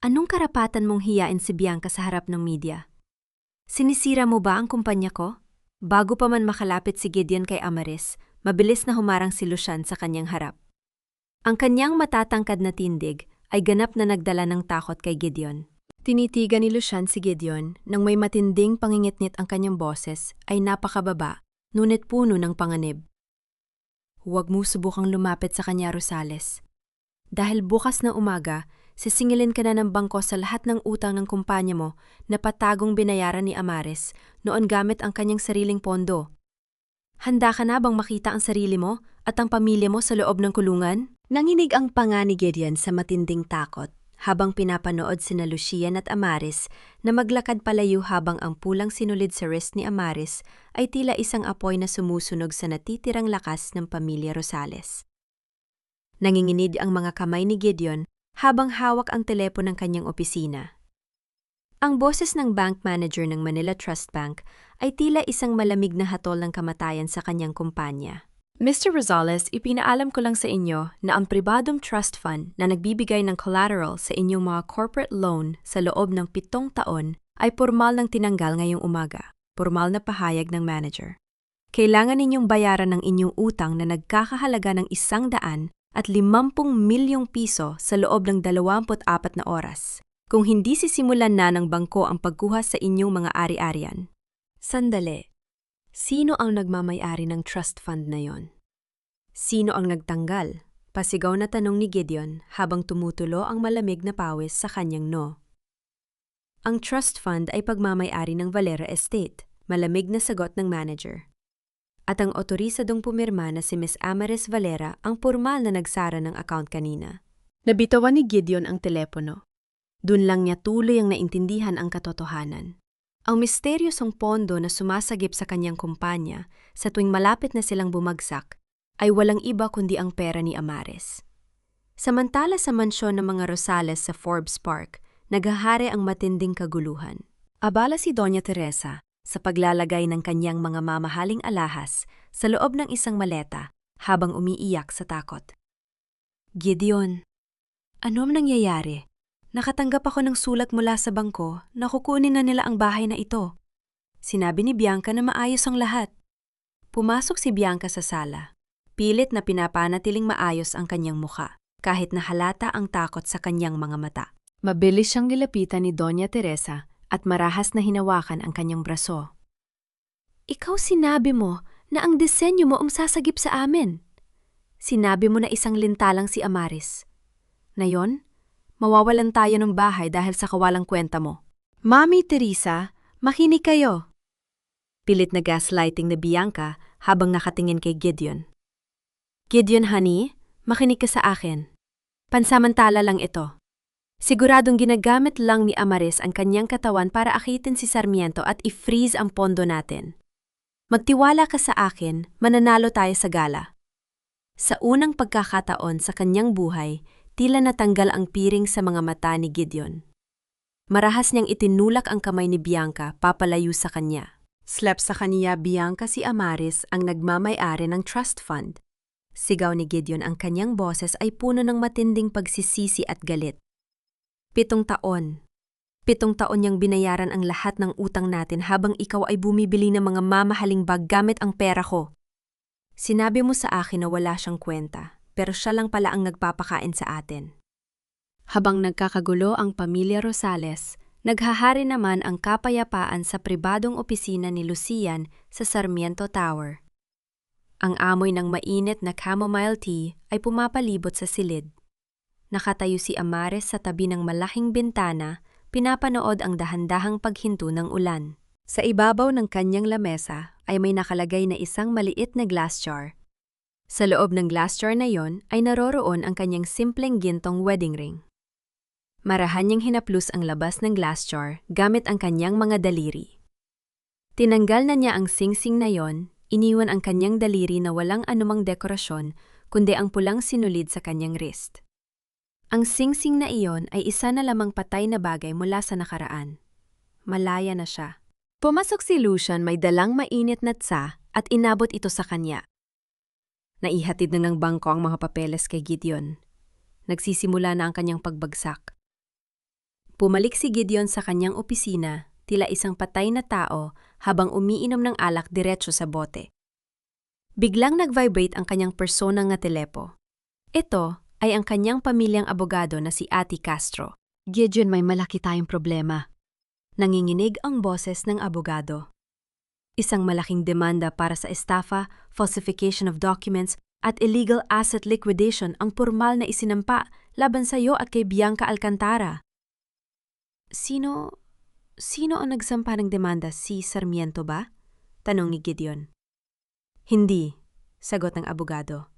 anong karapatan mong hiyain si Bianca sa harap ng media? Sinisira mo ba ang kumpanya ko? Bago pa man makalapit si Gideon kay Amares, mabilis na humarang si Lucian sa kanyang harap. Ang kanyang matatangkad na tindig ay ganap na nagdala ng takot kay Gideon. Tinitigan ni Lucian si Gideon nang may matinding pangingitnit ang kanyang boses ay napakababa, ngunit puno ng panganib. Huwag mo subukang lumapit sa kanya, Rosales. Dahil bukas na umaga, sisingilin ka na ng bangko sa lahat ng utang ng kumpanya mo na patagong binayaran ni Amares noon gamit ang kanyang sariling pondo. Handa ka na bang makita ang sarili mo at ang pamilya mo sa loob ng kulungan? Nanginig ang panga ni Gideon sa matinding takot habang pinapanood sina Lucian at Amares na maglakad palayo habang ang pulang sinulid sa wrist ni Amares ay tila isang apoy na sumusunog sa natitirang lakas ng pamilya Rosales. Nanginginig ang mga kamay ni Gideon habang hawak ang telepono ng kanyang opisina. Ang boses ng bank manager ng Manila Trust Bank ay tila isang malamig na hatol ng kamatayan sa kanyang kumpanya. Mr. Rosales, ipinaalam ko lang sa inyo na ang pribadong trust fund na nagbibigay ng collateral sa inyong mga corporate loan sa loob ng 7 taon ay pormal ng tinanggal ngayong umaga, pormal na pahayag ng manager. Kailangan ninyong bayaran ng inyong utang na nagkakahalaga ng 150 milyong piso sa loob ng 24 na oras. Kung hindi sisimulan na ng bangko ang pagkuha sa inyong mga ari-arian. Sandali. Sino ang nagmamay-ari ng trust fund na yon? Sino ang nagtanggal? Pasigaw na tanong ni Gideon habang tumutulo ang malamig na pawis sa kanyang no. Ang trust fund ay pagmamay-ari ng Valera Estate, malamig na sagot ng manager. At ang otorisadong pumirma na si Miss Amares Valera ang pormal na nagsara ng account kanina. Nabitawan ni Gideon ang telepono. Doon lang niya tuloy ang naintindihan ang katotohanan. Ang misteryosong pondo na sumasagip sa kanyang kumpanya sa tuwing malapit na silang bumagsak ay walang iba kundi ang pera ni Amares. Samantala sa mansyon ng mga Rosales sa Forbes Park, naghahari ang matinding kaguluhan. Abala si Doña Teresa sa paglalagay ng kanyang mga mamahaling alahas sa loob ng isang maleta habang umiiyak sa takot. Gideon, anong nangyayari? Nakatanggap ako ng sulat mula sa bangko na kukunin na nila ang bahay na ito. Sinabi ni Bianca na maayos ang lahat. Pumasok si Bianca sa sala. Pilit na pinapanatiling maayos ang kanyang mukha, kahit na halata ang takot sa kanyang mga mata. Mabilis siyang nilapitan ni Doña Teresa at marahas na hinawakan ang kanyang braso. Ikaw sinabi mo na ang disenyo mo ang sasagip sa amin. Sinabi mo na isang lintalang si Amares. Ngayon, mawawalan tayo ng bahay dahil sa kawalang kwenta mo. Mami Teresa, makinig kayo. Pilit na gaslighting ni Bianca habang nakatingin kay Gideon. Gideon, honey, makinig ka sa akin. Pansamantala lang ito. Siguradong ginagamit lang ni Amares ang kanyang katawan para akitin si Sarmiento at i-freeze ang pondo natin. Magtiwala ka sa akin, mananalo tayo sa gala. Sa unang pagkakataon sa kanyang buhay, tila natanggal ang piring sa mga mata ni Gideon. Marahas niyang itinulak ang kamay ni Bianca papalayo sa kanya. Slap sa kaniya Bianca si Amares ang nagmamay-ari ng trust fund. Sigaw ni Gideon ang kanyang boses ay puno ng matinding pagsisisi at galit. 7 taon. 7 taon niyang binayaran ang lahat ng utang natin habang ikaw ay bumibili ng mga mamahaling bag gamit ang pera ko. Sinabi mo sa akin na wala siyang kwenta, pero siya lang pala ang nagpapakain sa atin. Habang nagkakagulo ang pamilya Rosales, naghahari naman ang kapayapaan sa pribadong opisina ni Lucian sa Sarmiento Tower. Ang amoy ng mainit na chamomile tea ay pumapalibot sa silid. Nakatayo si Amares sa tabi ng malaking bintana, pinapanood ang dahan-dahang paghinto ng ulan. Sa ibabaw ng kanyang lamesa ay may nakalagay na isang maliit na glass jar. Sa loob ng glass jar na yon ay naroroon ang kanyang simpleng gintong wedding ring. Marahan niyang hinaplos ang labas ng glass jar gamit ang kanyang mga daliri. Tinanggal na niya ang singsing na yon, iniwan ang kanyang daliri na walang anumang dekorasyon kundi ang pulang sinulid sa kanyang wrist. Ang singsing na iyon ay isa na lamang patay na bagay mula sa nakaraan. Malaya na siya. Pumasok si Lucian may dalang mainit na tsa at inabot ito sa kanya. Naihatid na ng bangko ang mga papeles kay Gideon. Nagsisimula na ang kanyang pagbagsak. Pumalik si Gideon sa kanyang opisina, tila isang patay na tao habang umiinom ng alak diretso sa bote. Biglang nag-vibrate ang kanyang personang nga telepo. Ito ay ang kanyang pamilyang abogado na si Ate Castro. Gideon, may malaki tayong problema. Nanginginig ang boses ng abogado. Isang malaking demanda para sa estafa, falsification of documents, at illegal asset liquidation ang pormal na isinampa laban sa iyo at kay Bianca Alcantara. Sino ang nagsampa ng demanda? Si Sarmiento ba? Tanong ni Gideon. Hindi, sagot ng abogado.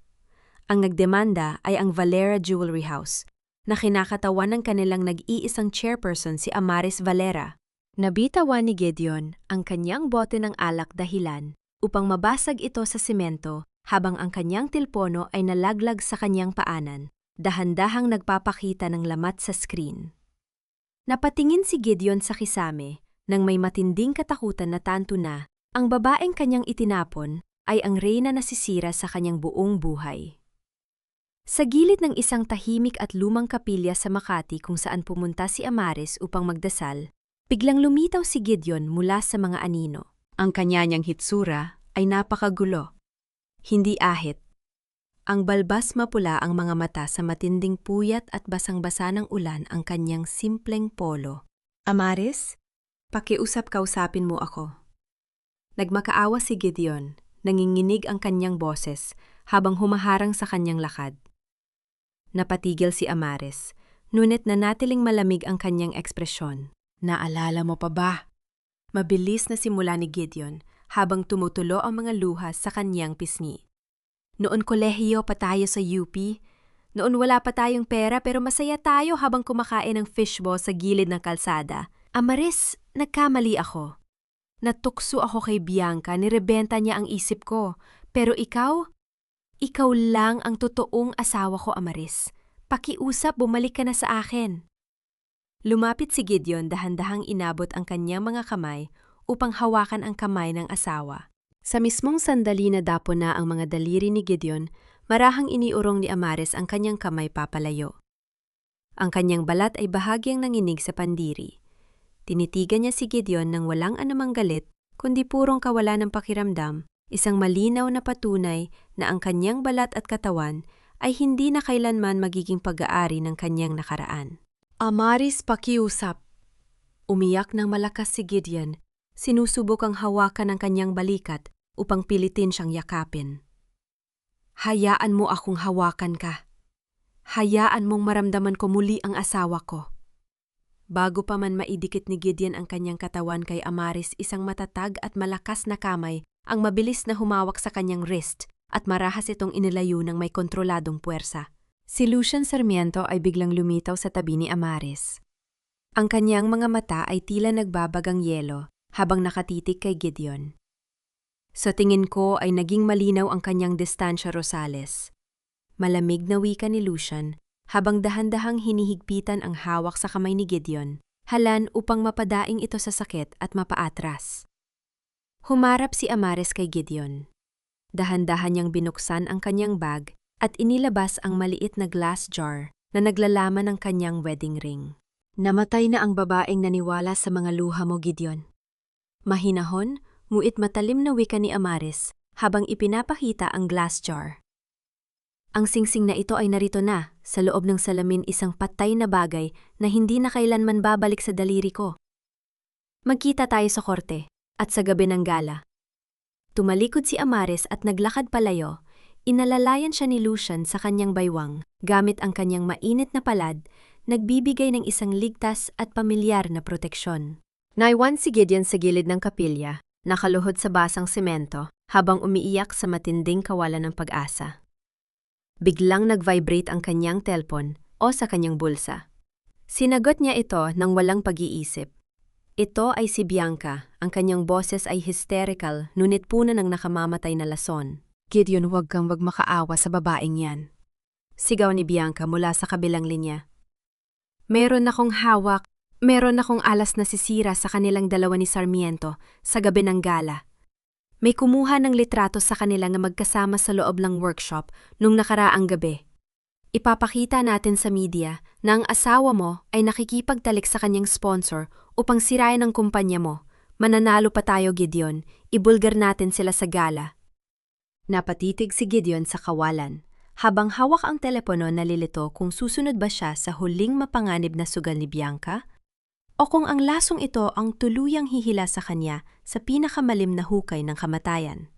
Ang nagdemanda ay ang Valera Jewelry House, na kinakatawan ng kanilang nag-iisang chairperson si Amaris Valera. Nabitawan ni Gideon ang kanyang bote ng alak dahilan upang mabasag ito sa simento habang ang kanyang tilpono ay nalaglag sa kanyang paanan, dahan-dahang nagpapakita ng lamat sa screen. Napatingin si Gideon sa kisame nang may matinding katakutan na tanto na ang babaeng kanyang itinapon ay ang reyna na sisira sa kanyang buong buhay. Sa gilid ng isang tahimik at lumang kapilya sa Makati kung saan pumunta si Amaris upang magdasal, biglang lumitaw si Gideon mula sa mga anino. Ang kanyang hitsura ay napakagulo. Hindi ahit. Ang balbas mapula ang mga mata sa matinding puyat at basang-basa ng ulan ang kanyang simpleng polo. Amaris, kausapin mo ako. Nagmakaawa si Gideon, nanginginig ang kanyang boses habang humaharang sa kanyang lakad. Napatigil si Amaris, ngunit nanatiling malamig ang kanyang ekspresyon. Naalala mo pa ba? Mabilis na simula ni Gideon habang tumutulo ang mga luha sa kanyang pisngi. Noon kolehiyo pa tayo sa UP, noon wala pa tayong pera pero masaya tayo habang kumakain ng fishball sa gilid ng kalsada. Amaris, nagkamali ako. Natukso ako kay Bianca, nirebenta niya ang isip ko. Pero ikaw lang ang totoong asawa ko, Amaris. Pakiusap, bumalik ka na sa akin. Lumapit si Gideon, dahan-dahang inabot ang kanyang mga kamay upang hawakan ang kamay ng asawa. Sa mismong sandali na dapo na ang mga daliri ni Gideon, marahang iniurong ni Amaris ang kanyang kamay papalayo. Ang kanyang balat ay bahagyang nanginig sa pandiri. Tinitigan niya si Gideon nang walang anumang galit, kundi purong kawalan ng pakiramdam, isang malinaw na patunay na ang kanyang balat at katawan ay hindi na kailanman magiging pag-aari ng kanyang nakaraan. Amaris, pakiusap. Umiyak ng malakas si Gideon, sinusubok ang hawakan ng kanyang balikat upang pilitin siyang yakapin. Hayaan mo akong hawakan ka. Hayaan mong maramdaman ko muli ang asawa ko. Bago pa man maidikit ni Gideon ang kanyang katawan kay Amaris, isang matatag at malakas na kamay ang mabilis na humawak sa kanyang wrist at marahas itong inilayo ng may kontroladong puwersa. Si Lucian Sarmiento ay biglang lumitaw sa tabi ni Amaris. Ang kanyang mga mata ay tila nagbabagang yelo habang nakatitig kay Gideon. Sa tingin ko ay naging malinaw ang kanyang distansya, Rosales. Malamig na wika ni Lucian habang dahan-dahang hinihigpitan ang hawak sa kamay ni Gideon, halan upang mapadaing ito sa sakit at mapaatras. Humarap si Amaris kay Gideon. Dahan-dahan niyang binuksan ang kanyang bag at inilabas ang maliit na glass jar na naglalaman ng kanyang wedding ring. Namatay na ang babaeng naniwala sa mga luha mo, Gideon. Mahinahon, nguit matalim na wika ni Amaris habang ipinapakita ang glass jar. Ang singsing na ito ay narito na, sa loob ng salamin isang patay na bagay na hindi na kailanman babalik sa daliri ko. Magkita tayo sa korte, at sa gabi ng gala. Tumalikod si Amaris at naglakad palayo, inalalayan siya ni Lucian sa kanyang baywang, gamit ang kanyang mainit na palad, nagbibigay ng isang ligtas at pamilyar na proteksyon. Naiwan si Gideon sa gilid ng kapilya, nakaluhod sa basang semento, habang umiiyak sa matinding kawalan ng pag-asa. Biglang nag-vibrate ang kanyang telpon o sa kanyang bulsa. Sinagot niya ito nang walang pag-iisip. Ito ay si Bianca, ang kanyang boses ay hysterical, ngunit puno ng nakamamatay na lason. Gideon, huwag kang magmakaawa sa babaeng yan. Sigaw ni Bianca mula sa kabilang linya. Meron akong alas na sisira sa kanilang dalawa ni Sarmiento sa gabi ng gala. May kumuha ng litrato sa kanila na magkasama sa loob ng workshop nung nakaraang gabi. Ipapakita natin sa media na ang asawa mo ay nakikipagtalik sa kanyang sponsor upang sirain ang kumpanya mo. Mananalo pa tayo, Gideon. Ibulgar natin sila sa gala. Napatitig si Gideon sa kawalan. Habang hawak ang telepono, nalilito kung susunod ba siya sa huling mapanganib na sugal ni Bianca o kung ang lasong ito ang tuluyang hihila sa kanya sa pinakamalim na hukay ng kamatayan.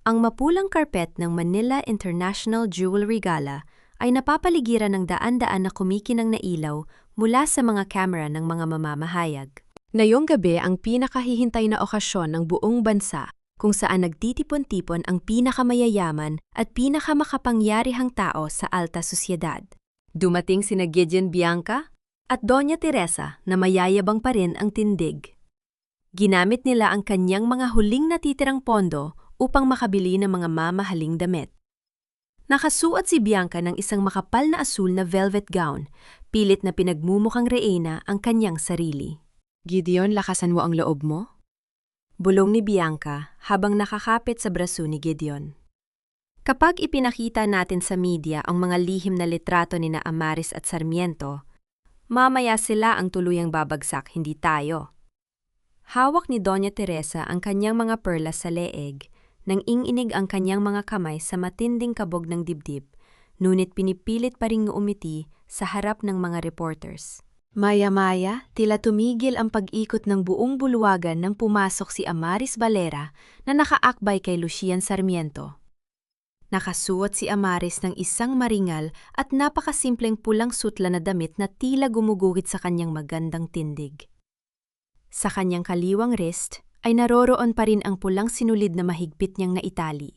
Ang mapulang karpet ng Manila International Jewelry Gala ay napapaligiran ng daan-daan na kumikinang na ilaw mula sa mga kamera ng mga mamamahayag. Ngayong gabi ang pinakahihintay na okasyon ng buong bansa kung saan nagtitipon-tipon ang pinakamayayaman at pinakamakapangyarihang tao sa alta sosyedad. Dumating sina Gideon, Bianca at Doña Teresa na mayayabang pa rin ang tindig. Ginamit nila ang kanyang mga huling natitirang pondo upang makabili ng mga mamahaling damit. Nakasuot si Bianca ng isang makapal na asul na velvet gown, pilit na pinagmumukhang reyna ang kanyang sarili. Gideon, lakasan mo ang loob mo? Bulong ni Bianca habang nakakapit sa braso ni Gideon. Kapag ipinakita natin sa media ang mga lihim na litrato ni na Amaris at Sarmiento, mamaya sila ang tuluyang babagsak, hindi tayo. Hawak ni Doña Teresa ang kanyang mga perlas sa leeg, nang inginig ang kanyang mga kamay sa matinding kabog ng dibdib, ngunit pinipilit pa ring umiti sa harap ng mga reporters. Maya-maya, tila tumigil ang pag-ikot ng buong bulwagan nang pumasok si Amaris Valera na nakaakbay kay Lucian Sarmiento. Nakasuot si Amaris ng isang maringal at napakasimpleng pulang sutla na damit na tila gumuguhit sa kanyang magandang tindig. Sa kanyang kaliwang wrist ay naroroon pa rin ang pulang sinulid na mahigpit niyang naitali.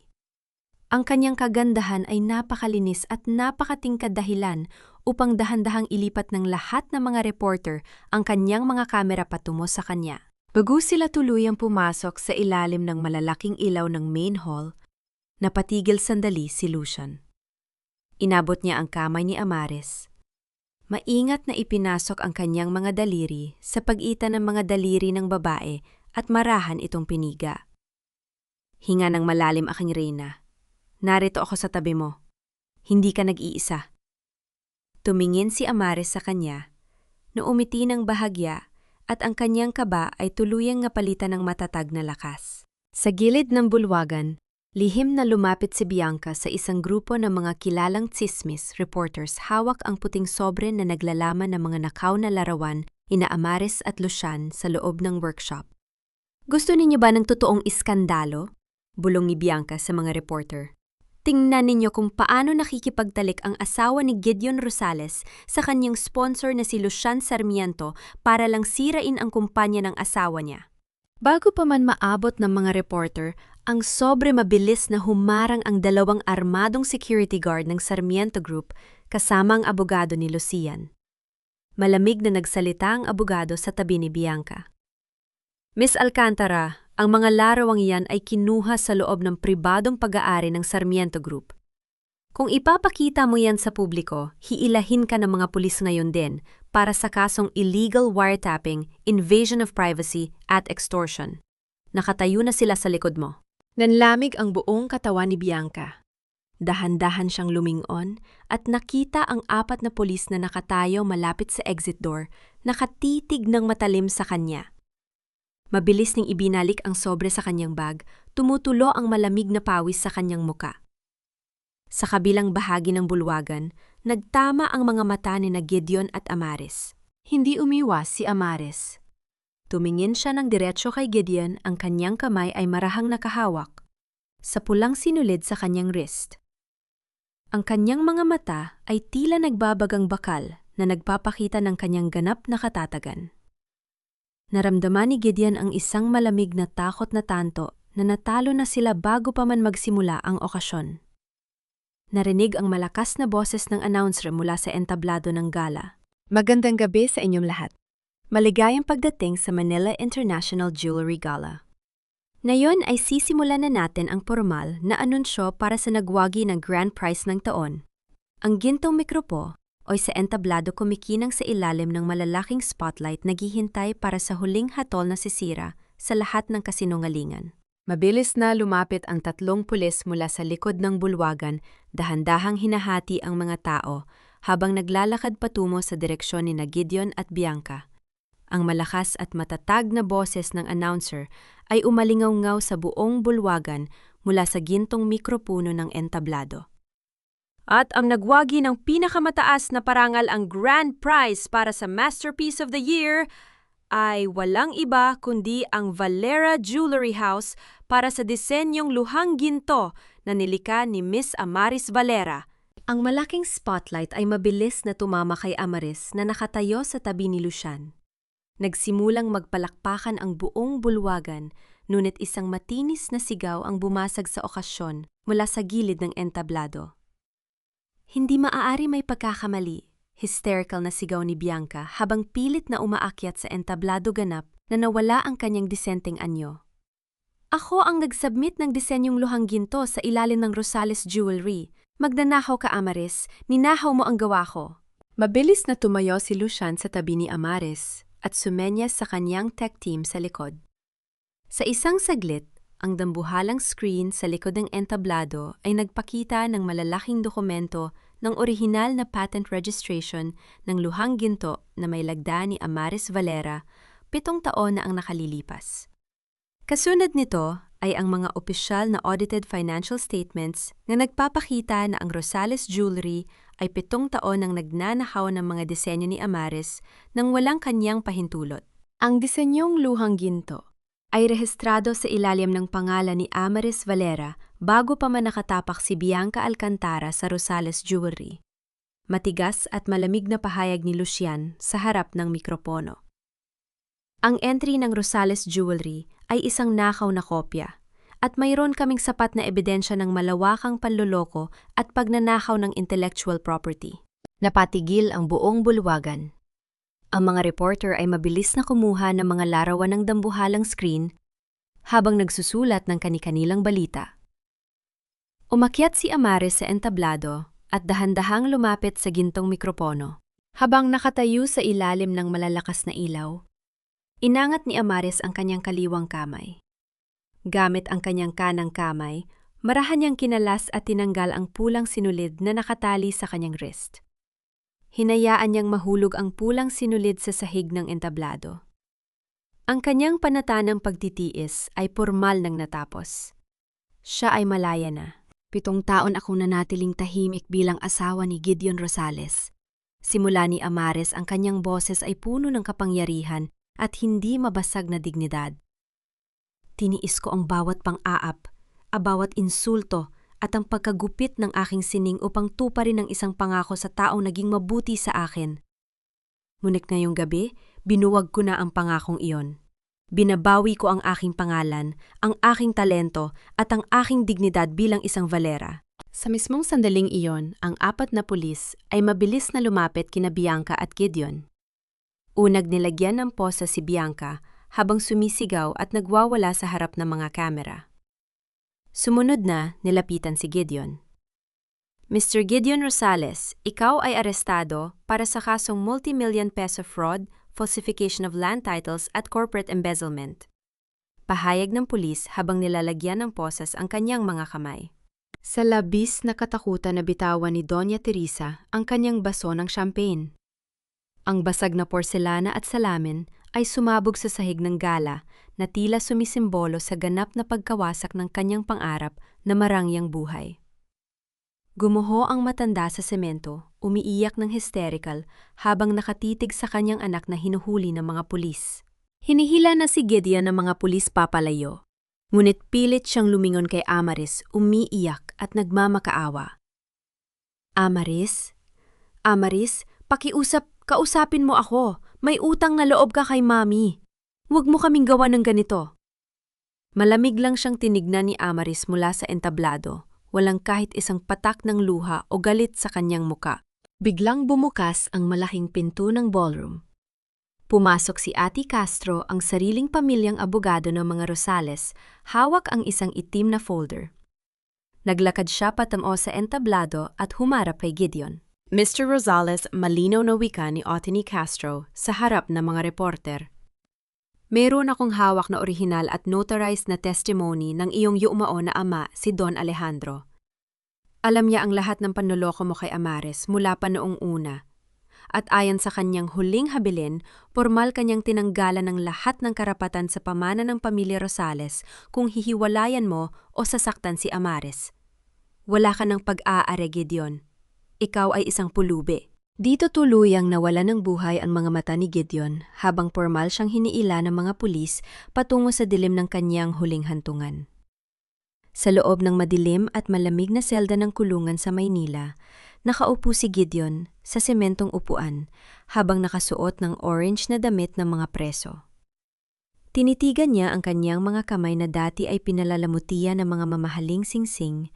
Ang kanyang kagandahan ay napakalinis at napakatingkad dahilan upang dahan-dahang ilipat ng lahat ng mga reporter ang kanyang mga kamera patungo sa kanya. Bago sila tuluyang pumasok sa ilalim ng malalaking ilaw ng main hall, napatigil sandali si Lucian. Inabot niya ang kamay ni Amaris. Maingat na ipinasok ang kanyang mga daliri sa pagitan ng mga daliri ng babae at marahan itong piniga. Hinga ng malalim, aking reyna. Narito ako sa tabi mo. Hindi ka nag-iisa. Tumingin si Amaris sa kanya, umiti ng bahagya at ang kanyang kaba ay tuluyang napalitan ng matatag na lakas. Sa gilid ng bulwagan, lihim na lumapit si Bianca sa isang grupo ng mga kilalang tsismis reporters, hawak ang puting sobre na naglalaman ng mga nakaw na larawan ina Amaris at Lucian sa loob ng workshop. Gusto ninyo ba ng totoong iskandalo? Bulong ni Bianca sa mga reporter. Tingnan ninyo kung paano nakikipagtalik ang asawa ni Gideon Rosales sa kanyang sponsor na si Lucian Sarmiento para lang sirain ang kumpanya ng asawa niya. Bago pa man maabot ng mga reporter, ang sobre mabilis na humarang ang dalawang armadong security guard ng Sarmiento Group kasama ang abogado ni Lucian. Malamig na nagsalita ang abogado sa tabi ni Bianca. Miss Alcantara, ang mga larawang iyan ay kinuha sa loob ng pribadong pag-aari ng Sarmiento Group. Kung ipapakita mo yan sa publiko, hiilahin ka ng mga pulis ngayon din para sa kasong illegal wiretapping, invasion of privacy at extortion. Nakatayo na sila sa likod mo. Nanlamig ang buong katawan ni Bianca. Dahan-dahan siyang lumingon at nakita ang 4 na pulis na nakatayo malapit sa exit door, nakatitig ng matalim sa kanya. Mabilis ning ibinalik ang sobre sa kanyang bag, tumutulo ang malamig na pawis sa kanyang muka. Sa kabilang bahagi ng bulwagan, nagtama ang mga mata ni Gideon at Amaris. Hindi umiwas si Amaris. Tumingin siya ng diretsyo kay Gideon, ang kanyang kamay ay marahang nakahawak sa pulang sinulid sa kanyang wrist. Ang kanyang mga mata ay tila nagbabagang bakal na nagpapakita ng kanyang ganap na katatagan. Naramdaman ni Gideon ang isang malamig na takot na tanto na natalo na sila bago pa man magsimula ang okasyon. Narinig ang malakas na boses ng announcer mula sa entablado ng gala. Magandang gabi sa inyong lahat. Maligayang pagdating sa Manila International Jewelry Gala. Ngayon ay sisimulan na natin ang formal na anunsyo para sa nagwagi ng grand prize ng taon. Ang gintong mikropo o sa entablado kumikinang sa ilalim ng malalaking spotlight naghihintay para sa huling hatol na sisira sa lahat ng kasinungalingan. Mabilis na lumapit ang 3 pulis mula sa likod ng bulwagan, dahan-dahang hinahati ang mga tao habang naglalakad patungo sa direksyon ni Gideon at Bianca. Ang malakas at matatag na boses ng announcer ay umalingaw-ngaw sa buong bulwagan mula sa gintong mikropuno ng entablado. At ang nagwagi ng pinakamataas na parangal, ang grand prize para sa Masterpiece of the Year, ay walang iba kundi ang Valera Jewelry House para sa disenyong luhang ginto na nilikha ni Miss Amaris Valera. Ang malaking spotlight ay mabilis na tumama kay Amaris na nakatayo sa tabi ni Lucian. Nagsimulang magpalakpakan ang buong bulwagan, ngunit isang matinis na sigaw ang bumasag sa okasyon mula sa gilid ng entablado. Hindi maaari may pagkakamali, hysterical na sigaw ni Bianca habang pilit na umaakyat sa entablado ganap na nawala ang kanyang disenteng anyo. Ako ang nagsubmit ng disenyong luhang ginto sa ilalim ng Rosales Jewelry. Magnanakaw ka, Amaris. Ninahaw mo ang gawa ko. Mabilis na tumayo si Lucian sa tabi ni Amaris at sumenyas sa kanyang tech team sa likod. Sa isang saglit, ang dambuhalang screen sa likod ng entablado ay nagpakita ng malalaking dokumento ng orihinal na patent registration ng luhang ginto na may lagda ni Amaris Valera 7 taon na ang nakalilipas. Kasunod nito ay ang mga opisyal na audited financial statements na nagpapakita na ang Rosales Jewelry ay 7 taon nang nagnanakaw ng mga disenyo ni Amaris nang walang kanyang pahintulot. Ang disenyong luhang ginto ay rehistrado sa ilalim ng pangalan ni Amaris Valera bago pa man nakatapak si Bianca Alcantara sa Rosales Jewelry. Matigas at malamig na pahayag ni Lucian sa harap ng mikropono. Ang entry ng Rosales Jewelry ay isang nakaw na kopya, at mayroon kaming sapat na ebidensya ng malawakang panloloko at pagnanakaw ng intellectual property. Napatigil ang buong bulwagan. Ang mga reporter ay mabilis na kumuha ng mga larawan ng dambuhalang screen habang nagsusulat ng kani-kanilang balita. Umakyat si Amaris sa entablado at dahan-dahang lumapit sa gintong mikropono. Habang nakatayo sa ilalim ng malalakas na ilaw, inangat ni Amaris ang kanyang kaliwang kamay. Gamit ang kanyang kanang kamay, marahan niyang kinalas at tinanggal ang pulang sinulid na nakatali sa kanyang wrist. Hinayaan niyang mahulog ang pulang sinulid sa sahig ng entablado. Ang kanyang panatanang pagtitiis ay pormal nang natapos. Siya ay malaya na. 7 taon akong nanatiling tahimik bilang asawa ni Gideon Rosales. Simula ni Amaris, ang kanyang boses ay puno ng kapangyarihan at hindi mabasag na dignidad. Tiniis ko ang bawat pang-aap, bawat insulto at ang pagkagupit ng aking sining upang tuparin ang isang pangako sa taong naging mabuti sa akin. Ngunit ngayong gabi, binuwag ko na ang pangakong iyon. Binabawi ko ang aking pangalan, ang aking talento at ang aking dignidad bilang isang Valera. Sa mismong sandaling iyon, ang 4 na pulis ay mabilis na lumapit kina Bianca at Gideon. Unag nilagyan ng posa si Bianca habang sumisigaw at nagwawala sa harap ng mga kamera. Sumunod na, nilapitan si Gideon. Mr. Gideon Rosales, ikaw ay arestado para sa kasong multi-million peso fraud, falsification of land titles at corporate embezzlement. Pahayag ng pulis habang nilalagyan ng posas ang kanyang mga kamay. Sa labis na katakutan na bitawan ni Doña Teresa ang kanyang baso ng champagne. Ang basag na porselana at salamin ay sumabog sa sahig ng gala na tila sumisimbolo sa ganap na pagkawasak ng kanyang pangarap na marangyang buhay. Gumuho ang matanda sa semento, umiiyak ng hysterical habang nakatitig sa kanyang anak na hinuhuli ng mga pulis. Hinihila na si Gideon ng mga pulis papalayo. Ngunit pilit siyang lumingon kay Amaris, umiiyak at nagmamakaawa. Amaris? Amaris, kausapin mo ako. May utang na loob ka kay Mami. Huwag mo kaming gawa ng ganito. Malamig lang siyang tinignan ni Amaris mula sa entablado. Walang kahit isang patak ng luha o galit sa kanyang muka. Biglang bumukas ang malaking pinto ng ballroom. Pumasok si Ate Castro, ang sariling pamilyang abogado ng mga Rosales, hawak ang isang itim na folder. Naglakad siya patungo sa entablado at humarap kay Gideon. Mr. Rosales, malinaw na wika ni Ottie Castro sa harap ng mga reporter. Meron akong hawak na orihinal at notarized na testimony ng iyong yumao na ama, si Don Alejandro. Alam niya ang lahat ng panloloko mo kay Amares mula pa noong una. At ayon sa kanyang huling habilin, formal kanyang tinanggalan ng lahat ng karapatan sa pamana ng pamilya Rosales kung hihiwalayan mo o sasaktan si Amares. Wala ka ng pag-aare, Gideon. Ikaw ay isang pulubi. Dito tuluyang nawala ng buhay ang mga mata ni Gideon habang formal siyang hiniila ng mga pulis patungo sa dilim ng kanyang huling hantungan. Sa loob ng madilim at malamig na selda ng kulungan sa Maynila, nakaupo si Gideon sa sementong upuan habang nakasuot ng orange na damit ng mga preso. Tinitigan niya ang kanyang mga kamay na dati ay pinalalamutian ng mga mamahaling singsing,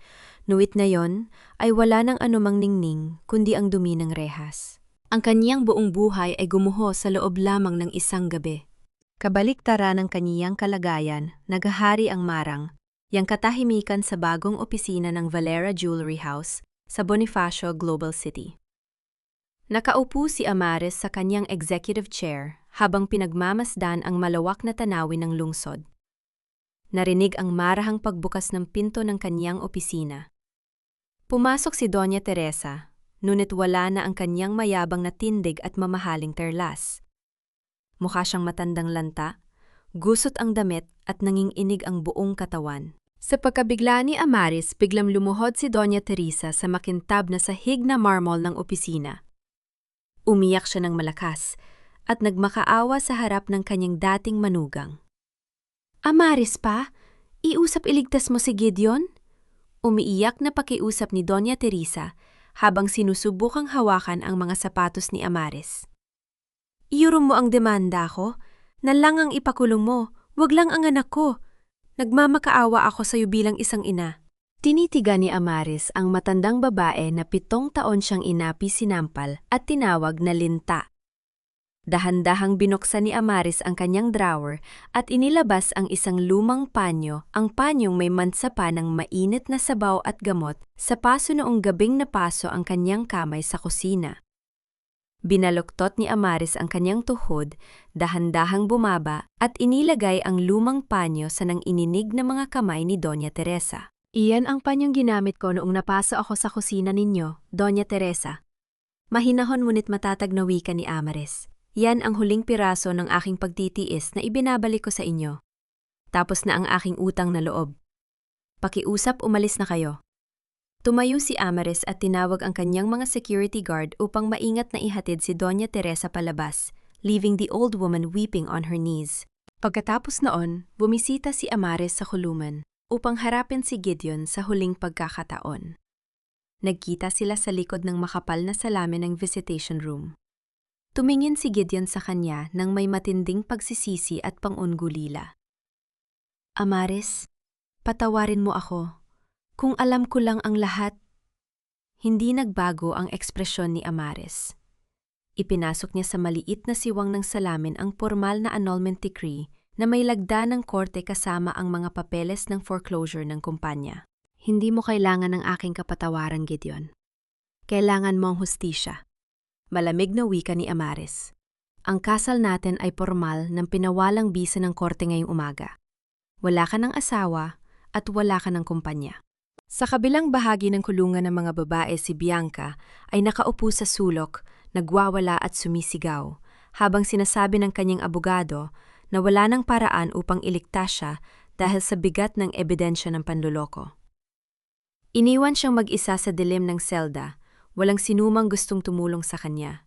nuwit na yon ay wala ng anumang ningning kundi ang dumi ng rehas. Ang kanyang buong buhay ay gumuho sa loob lamang ng isang gabi. Kabaliktaran ng kanyang kalagayan, naghahari ang marang, yang katahimikan sa bagong opisina ng Valera Jewelry House sa Bonifacio, Global City. Nakaupo si Amares sa kanyang executive chair habang pinagmamasdan ang malawak na tanawin ng lungsod. Narinig ang marahang pagbukas ng pinto ng kanyang opisina. Pumasok si Doña Teresa, ngunit wala na ang kanyang mayabang na tindig at mamahaling terlas. Mukha siyang matandang lanta, gusot ang damit at nanginginig ang buong katawan. Sa pagkabigla ni Amaris, biglang lumuhod si Doña Teresa sa makintab na sahig na marmol ng opisina. Umiyak siya ng malakas at nagmakaawa sa harap ng kanyang dating manugang. Amaris pa? Iusap iligtas mo si Gideon? Umiiyak na pakiusap ni Doña Teresa habang sinusubukang hawakan ang mga sapatos ni Amaris. Iurong mo ang demanda ko? Nalang ang ipakulong mo, wag lang ang anak ko. Nagmamakaawa ako sa iyo bilang isang ina. Tinitigan ni Amaris ang matandang babae na 7 taon siyang inapi sinampal at tinawag na Linta. Dahan-dahang binuksan ni Amaris ang kanyang drawer at inilabas ang isang lumang panyo, ang panyong may mansa pa ng mainit na sabaw at gamot sa paso noong gabing napaso ang kanyang kamay sa kusina. Binaluktot ni Amaris ang kanyang tuhod, dahan-dahang bumaba at inilagay ang lumang panyo sa nang ininig na mga kamay ni Doña Teresa. Iyan ang panyong ginamit ko noong napaso ako sa kusina ninyo, Doña Teresa. Mahinahon ngunit matatag na wika ni Amaris. Yan ang huling piraso ng aking pagtitiis na ibinabalik ko sa inyo. Tapos na ang aking utang na loob. Pakiusap, umalis na kayo. Tumayo si Amaris at tinawag ang kanyang mga security guard upang maingat na ihatid si Doña Teresa palabas, leaving the old woman weeping on her knees. Pagkatapos noon, bumisita si Amaris sa kulungan upang harapin si Gideon sa huling pagkakataon. Nagkita sila sa likod ng makapal na salamin ng visitation room. Tumingin si Gideon sa kanya nang may matinding pagsisisi at pangungulila. Amaris, patawarin mo ako. Kung alam ko lang ang lahat. Hindi nagbago ang ekspresyon ni Amaris. Ipinasok niya sa maliit na siwang ng salamin ang formal na annulment decree na may lagda ng korte kasama ang mga papeles ng foreclosure ng kumpanya. Hindi mo kailangan ng aking kapatawaran, Gideon. Kailangan mo ang hustisya. Malamig na wika ni Amaris. Ang kasal natin ay formal ng pinawalang bisa ng korte ngayong umaga. Wala ka ng asawa at wala ka ng kumpanya. Sa kabilang bahagi ng kulungan ng mga babae, si Bianca ay nakaupo sa sulok, nagwawala at sumisigaw, habang sinasabi ng kanyang abogado na wala ng paraan upang iligtas siya dahil sa bigat ng ebidensya ng panloloko. Iniwan siyang mag-isa sa dilim ng selda, walang sinumang gustong tumulong sa kanya.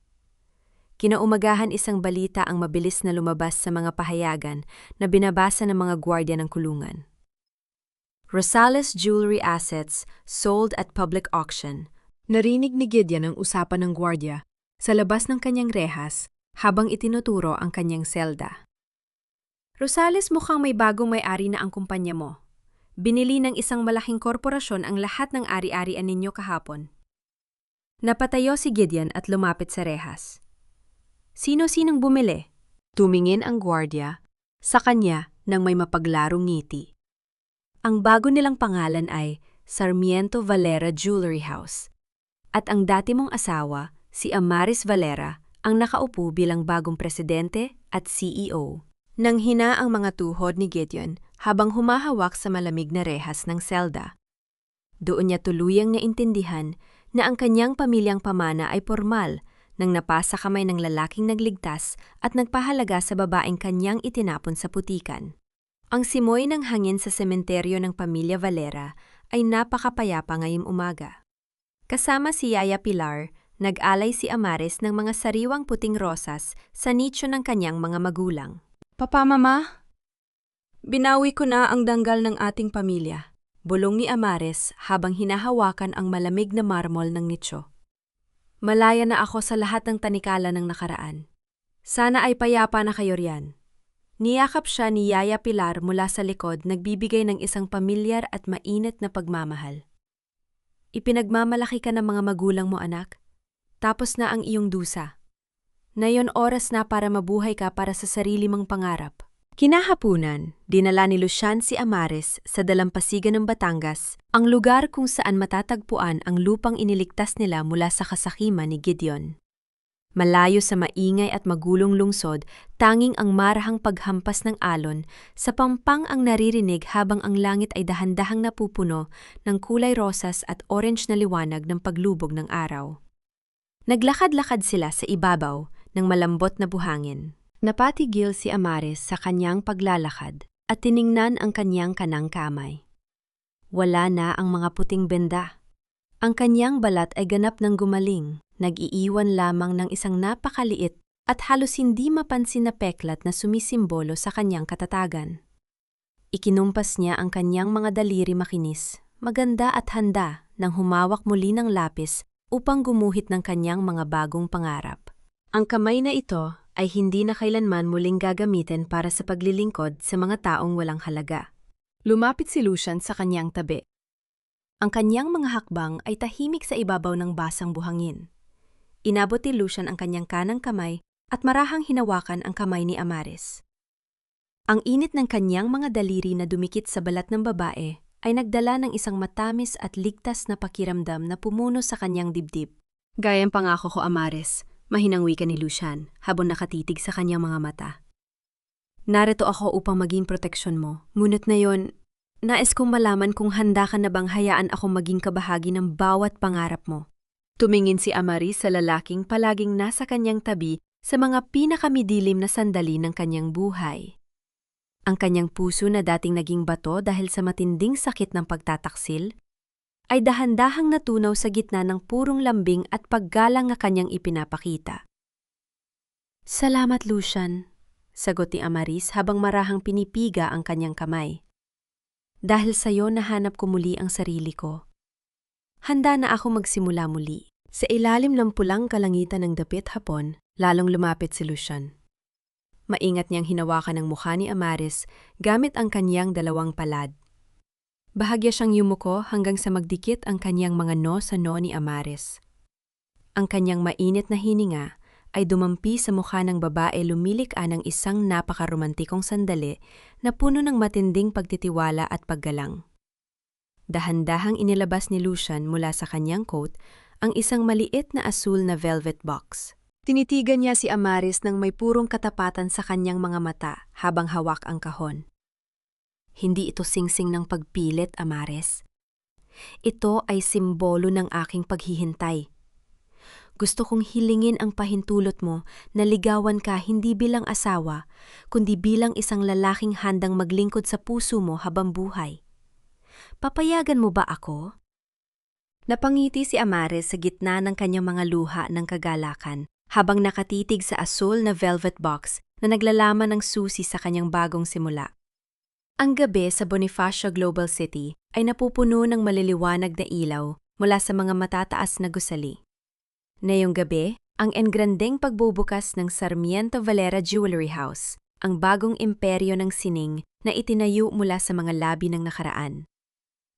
Kinaumagahan isang balita ang mabilis na lumabas sa mga pahayagan na binabasa ng mga gwardiya ng kulungan. Rosales jewelry assets sold at public auction. Narinig ni Gideon ang usapan ng gwardiya sa labas ng kanyang rehas habang itinuturo ang kanyang selda. Rosales, mukhang may bagong may-ari na ang kumpanya mo. Binili ng isang malaking korporasyon ang lahat ng ari-arian ninyo kahapon. Napatayo si Gideon at lumapit sa rehas. Sino-sinong bumili? Tumingin ang gwardiya sa kanya nang may mapaglarong ngiti. Ang bago nilang pangalan ay Sarmiento Valera Jewelry House. At ang dati mong asawa, si Amaris Valera, ang nakaupo bilang bagong presidente at CEO. Nang hina ang mga tuhod ni Gideon habang humahawak sa malamig na rehas ng selda. Doon niya tuluyang naintindihan na ang kanyang pamilyang pamana ay formal nang napasa kamay ng lalaking nagligtas at nagpahalaga sa babaeng kanyang itinapon sa putikan. Ang simoy ng hangin sa sementeryo ng pamilya Valera ay napakapayapa ngayong umaga. Kasama si Yaya Pilar, nag-alay si Amares ng mga sariwang puting rosas sa nicho ng kanyang mga magulang. Papa, Mama, binawi ko na ang danggal ng ating pamilya, bulong ni Amares habang hinahawakan ang malamig na marmol ng nicho. Malaya na ako sa lahat ng tanikala ng nakaraan. Sana ay payapa na kayo riyan. Niyakap siya ni Yaya Pilar mula sa likod, nagbibigay ng isang pamilyar at mainit na pagmamahal. Ipinagmamalaki ka ng mga magulang mo, anak. Tapos na ang iyong dusa. Ngayon oras na para mabuhay ka para sa sarili mong pangarap. Kinahapunan, dinala ni Lucian si Amares sa dalampasigan ng Batangas, ang lugar kung saan matatagpuan ang lupang iniligtas nila mula sa kasakiman ni Gideon. Malayo sa maingay at magulong lungsod, tanging ang marahang paghampas ng alon sa pampang ang naririnig habang ang langit ay dahan-dahang napupuno ng kulay rosas at orange na liwanag ng paglubog ng araw. Naglakad-lakad sila sa ibabaw ng malambot na buhangin. Napatigil si Amares sa kanyang paglalakad at tiningnan ang kanyang kanang kamay. Wala na ang mga puting benda. Ang kanyang balat ay ganap ng gumaling. Nag-iiwan lamang ng isang napakaliit at halos hindi mapansin na peklat na sumisimbolo sa kanyang katatagan. Ikinumpas niya ang kanyang mga daliri makinis, maganda at handa nang humawak muli ng lapis upang gumuhit ng kanyang mga bagong pangarap. Ang kamay na ito ay hindi na kailanman muling gagamitin para sa paglilingkod sa mga taong walang halaga. Lumapit si Lucian sa kanyang tabi. Ang kanyang mga hakbang ay tahimik sa ibabaw ng basang buhangin. Inabot ni Lucian ang kanyang kanang kamay at marahang hinawakan ang kamay ni Amares. Ang init ng kanyang mga daliri na dumikit sa balat ng babae ay nagdala ng isang matamis at ligtas na pakiramdam na pumuno sa kanyang dibdib. Gayang pangako ko, Amares, mahinang wika ni Lucian habang nakatitig sa kanyang mga mata. Narito ako upang maging proteksyon mo, ngunit ngayon, nais kong malaman kung handa ka na bang hayaan ako maging kabahagi ng bawat pangarap mo. Tumingin si Amaris sa lalaking palaging nasa kanyang tabi sa mga pinakamidilim na sandali ng kanyang buhay. Ang kanyang puso na dating naging bato dahil sa matinding sakit ng pagtataksil, ay dahan-dahang natunaw sa gitna ng purong lambing at paggalang na kanyang ipinapakita. Salamat, Lucian, sagot ni Amaris habang marahang pinipiga ang kanyang kamay. Dahil sa'yo nahanap ko muli ang sarili ko. Handa na ako magsimula muli. Sa ilalim ng pulang kalangitan ng dapit hapon, lalong lumapit si Lucian. Maingat niyang hinawakan ang mukha ni Amaris gamit ang kanyang dalawang palad. Bahagya siyang yumuko hanggang sa magdikit ang kanyang mga noo sa noo ni Amaris. Ang kanyang mainit na hininga ay dumampi sa mukha ng babae, lumilikha ng isang napakaromantikong sandali na puno ng matinding pagtitiwala at paggalang. Dahan-dahang inilabas ni Lucian mula sa kanyang coat ang isang maliit na asul na velvet box. Tinitigan niya si Amaris nang may purong katapatan sa kanyang mga mata habang hawak ang kahon. Hindi ito singsing ng pagpilit, Amaris. Ito ay simbolo ng aking paghihintay. Gusto kong hilingin ang pahintulot mo na ligawan ka hindi bilang asawa, kundi bilang isang lalaking handang maglingkod sa puso mo habang buhay. Papayagan mo ba ako? Napangiti si Amares sa gitna ng kanyang mga luha ng kagalakan habang nakatitig sa asul na velvet box na naglalaman ng susi sa kanyang bagong simula. Ang gabi sa Bonifacio Global City ay napupuno ng maliliwanag na ilaw mula sa mga matataas na gusali. Ngayong gabi, ang engrandeng pagbubukas ng Sarmiento Valera Jewelry House, ang bagong imperyo ng sining na itinayo mula sa mga labi ng nakaraan.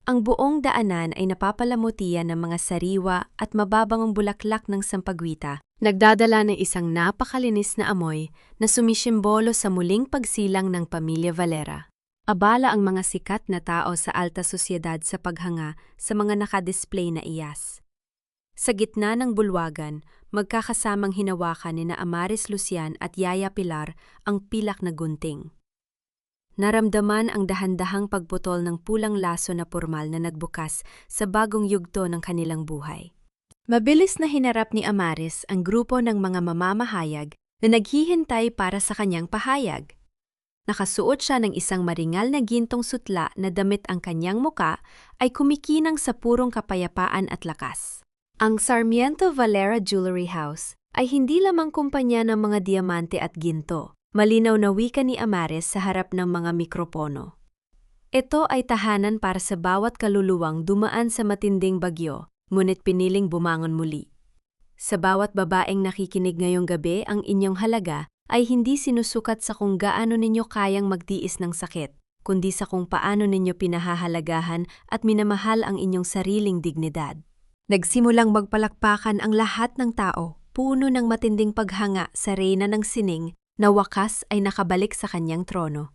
Ang buong daanan ay napapalamutian ng mga sariwa at mababangong bulaklak ng sampagwita, nagdadala ng isang napakalinis na amoy na sumisimbolo sa muling pagsilang ng pamilya Valera. Abala ang mga sikat na tao sa alta sosyedad sa paghanga sa mga nakadisplay na iyas. Sa gitna ng bulwagan, magkakasamang hinawakan ni na Amaris Lucian at Yaya Pilar ang pilak na gunting. Naramdaman ang dahan-dahang pagputol ng pulang laso na pormal na nagbukas sa bagong yugto ng kanilang buhay. Mabilis na hinarap ni Amaris ang grupo ng mga mamamahayag na naghihintay para sa kanyang pahayag. Nakasuot siya ng isang maringal na gintong sutla na damit ang kanyang muka ay kumikinang sa purong kapayapaan at lakas. Ang Sarmiento Valera Jewelry House ay hindi lamang kumpanya ng mga diamante at ginto, malinaw na wika ni Amares sa harap ng mga mikropono. Ito ay tahanan para sa bawat kaluluwang dumaan sa matinding bagyo, ngunit piniling bumangon muli. Sa bawat babaeng nakikinig ngayong gabi, ang inyong halaga ay hindi sinusukat sa kung gaano ninyo kayang magtiis ng sakit, kundi sa kung paano ninyo pinahahalagahan at minamahal ang inyong sariling dignidad. Nagsimulang magpalakpakan ang lahat ng tao, puno ng matinding paghanga sa reyna ng sining na wakas ay nakabalik sa kanyang trono.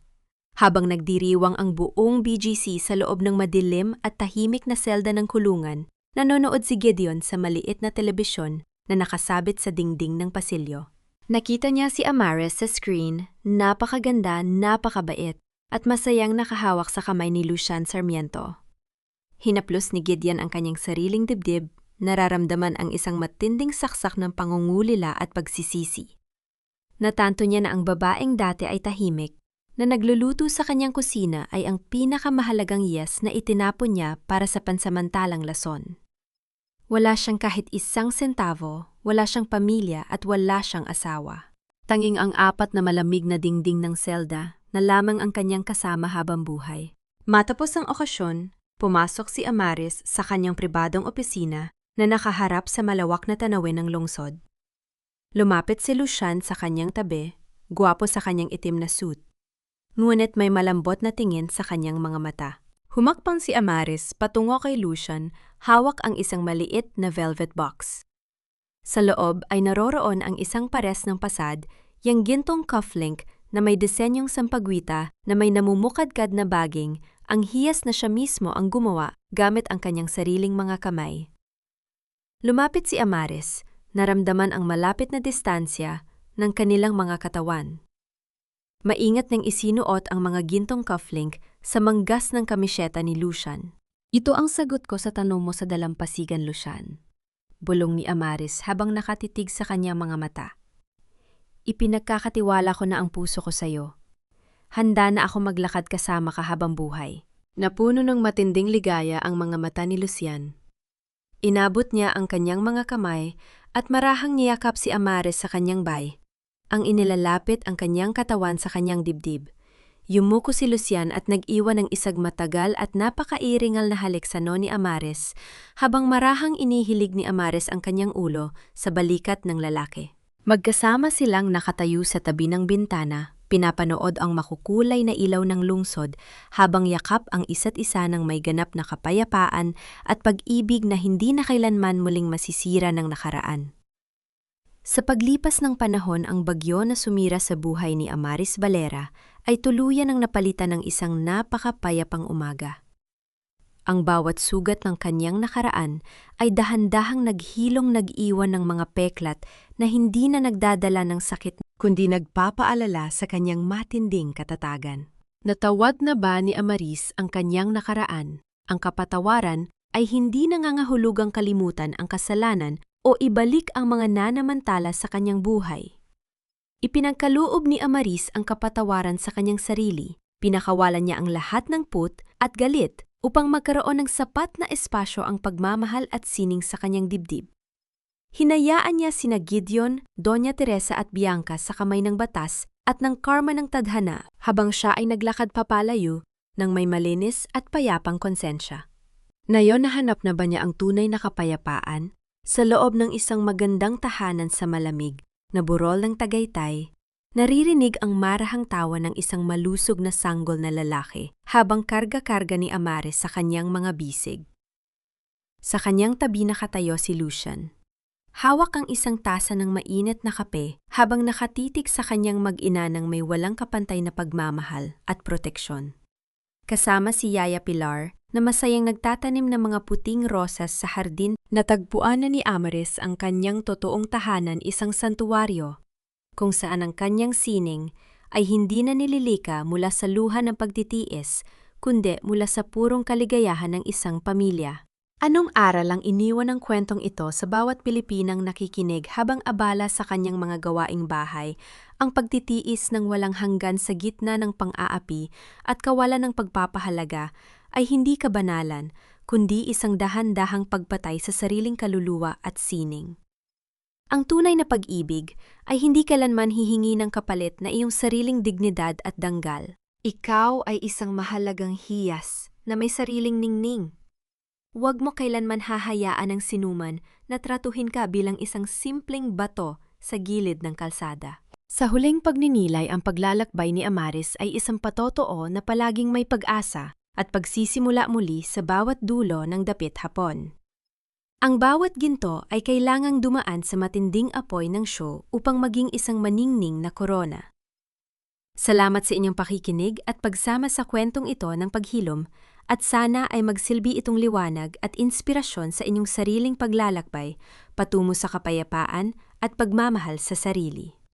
Habang nagdiriwang ang buong BGC sa loob ng madilim at tahimik na selda ng kulungan, nanonood si Gideon sa maliit na telebisyon na nakasabit sa dingding ng pasilyo. Nakita niya si Amares sa screen, napakaganda, napakabait, at masayang nakahawak sa kamay ni Lucian Sarmiento. Hinaplos ni Gideon ang kanyang sariling dibdib, nararamdaman ang isang matinding saksak ng pangungulila at pagsisisi. Natanto niya na ang babaeng dati ay tahimik, na nagluluto sa kanyang kusina ay ang pinakamahalagang yes na itinapon niya para sa pansamantalang lason. Wala siyang kahit isang sentavo, wala siyang pamilya at wala siyang asawa. Tanging ang apat na malamig na dingding ng selda na lamang ang kanyang kasama habang buhay. Matapos ang okasyon, pumasok si Amaris sa kanyang pribadong opisina na nakaharap sa malawak na tanawin ng lungsod. Lumapit si Lucian sa kanyang tabi, gwapo sa kanyang itim na suit. Ngunit may malambot na tingin sa kanyang mga mata. Humakbang si Amaris patungo kay Lucian, hawak ang isang maliit na velvet box. Sa loob ay naroroon ang isang pares ng pasad, yang gintong cufflink na may disenyong sampagwita na may namumukadkad na baging, ang hiyas na siya mismo ang gumawa gamit ang kanyang sariling mga kamay. Lumapit si Amaris, naramdaman ang malapit na distansya ng kanilang mga katawan. Maingat niyang isinuot ang mga gintong cufflink sa manggas ng kamisyeta ni Lucian. Ito ang sagot ko sa tanong mo sa dalampasigan, Lucian. Bulong ni Amaris habang nakatitig sa kanyang mga mata. Ipinagkakatiwala ko na ang puso ko sa iyo. Handa na ako maglakad kasama ka habang buhay. Napuno ng matinding ligaya ang mga mata ni Lucian. Inabot niya ang kanyang mga kamay at marahang niyakap si Amaris sa kanyang bay. Ang inilalapit ang kanyang katawan sa kanyang dibdib. Yumuko si Lucian at nag-iwan ng isang matagal at napakairingal na halik sa noo ni Amaris habang marahang inihilig ni Amaris ang kanyang ulo sa balikat ng lalaki. Magkasama silang nakatayo sa tabi ng bintana, pinapanood ang makukulay na ilaw ng lungsod habang yakap ang isa't isa ng may ganap na kapayapaan at pag-ibig na hindi na kailanman muling masisira ng nakaraan. Sa paglipas ng panahon, ang bagyo na sumira sa buhay ni Amaris Valera ay tuluyan ang napalitan ng isang napakapayapang umaga. Ang bawat sugat ng kanyang nakaraan ay dahan-dahang naghilong nag-iwan ng mga peklat na hindi na nagdadala ng sakit kundi nagpapaalala sa kanyang matinding katatagan. Natawad na ba ni Amaris ang kanyang nakaraan, ang kapatawaran ay hindi nangangahulugang kalimutan ang kasalanan o ibalik ang mga nanamantala sa kanyang buhay. Ipinagkaloob ni Amaris ang kapatawaran sa kanyang sarili. Pinakawalan niya ang lahat ng put at galit upang magkaroon ng sapat na espasyo ang pagmamahal at sining sa kanyang dibdib. Hinayaan niya sina Gideon, Doña Teresa at Bianca sa kamay ng batas at ng karma ng tadhana habang siya ay naglakad papalayo ng may malinis at payapang konsensya. Ngayon nahanap na ba niya ang tunay na kapayapaan? Sa loob ng isang magandang tahanan sa malamig na burol ng Tagaytay, naririnig ang marahang tawa ng isang malusog na sanggol na lalaki habang karga-karga ni Amares sa kanyang mga bisig. Sa kanyang tabi nakatayo si Lucian. Hawak ang isang tasa ng mainit na kape habang nakatitig sa kanyang mag-ina ng may walang kapantay na pagmamahal at proteksyon. Kasama si Yaya Pilar na masayang nagtatanim ng mga puting rosas sa hardin. Natagpuan na ni Amares ang kanyang totoong tahanan, isang santuwaryo, kung saan ang kanyang sining ay hindi na nililika mula sa luha ng pagtitiis, kundi mula sa purong kaligayahan ng isang pamilya. Anong aral ang iniwan ng kwentong ito sa bawat Pilipinang nakikinig habang abala sa kanyang mga gawaing bahay, ang pagtitiis ng walang hanggan sa gitna ng pang-aapi at kawalan ng pagpapahalaga ay hindi kabanalan, kundi isang dahan-dahang pagpatay sa sariling kaluluwa at sining. Ang tunay na pag-ibig ay hindi kailanman hihingi ng kapalit na iyong sariling dignidad at danggal. Ikaw ay isang mahalagang hiyas na may sariling ningning. Huwag mo kailanman hahayaan ng sinuman na tratuhin ka bilang isang simpleng bato sa gilid ng kalsada. Sa huling pagninilay, ang paglalakbay ni Amares ay isang patotoo na palaging may pag-asa at pagsisimula muli sa bawat dulo ng dapit hapon. Ang bawat ginto ay kailangang dumaan sa matinding apoy ng show upang maging isang maningning na korona. Salamat sa inyong pakikinig at pagsama sa kwentong ito ng paghilom, at sana ay magsilbi itong liwanag at inspirasyon sa inyong sariling paglalakbay patungo sa kapayapaan at pagmamahal sa sarili.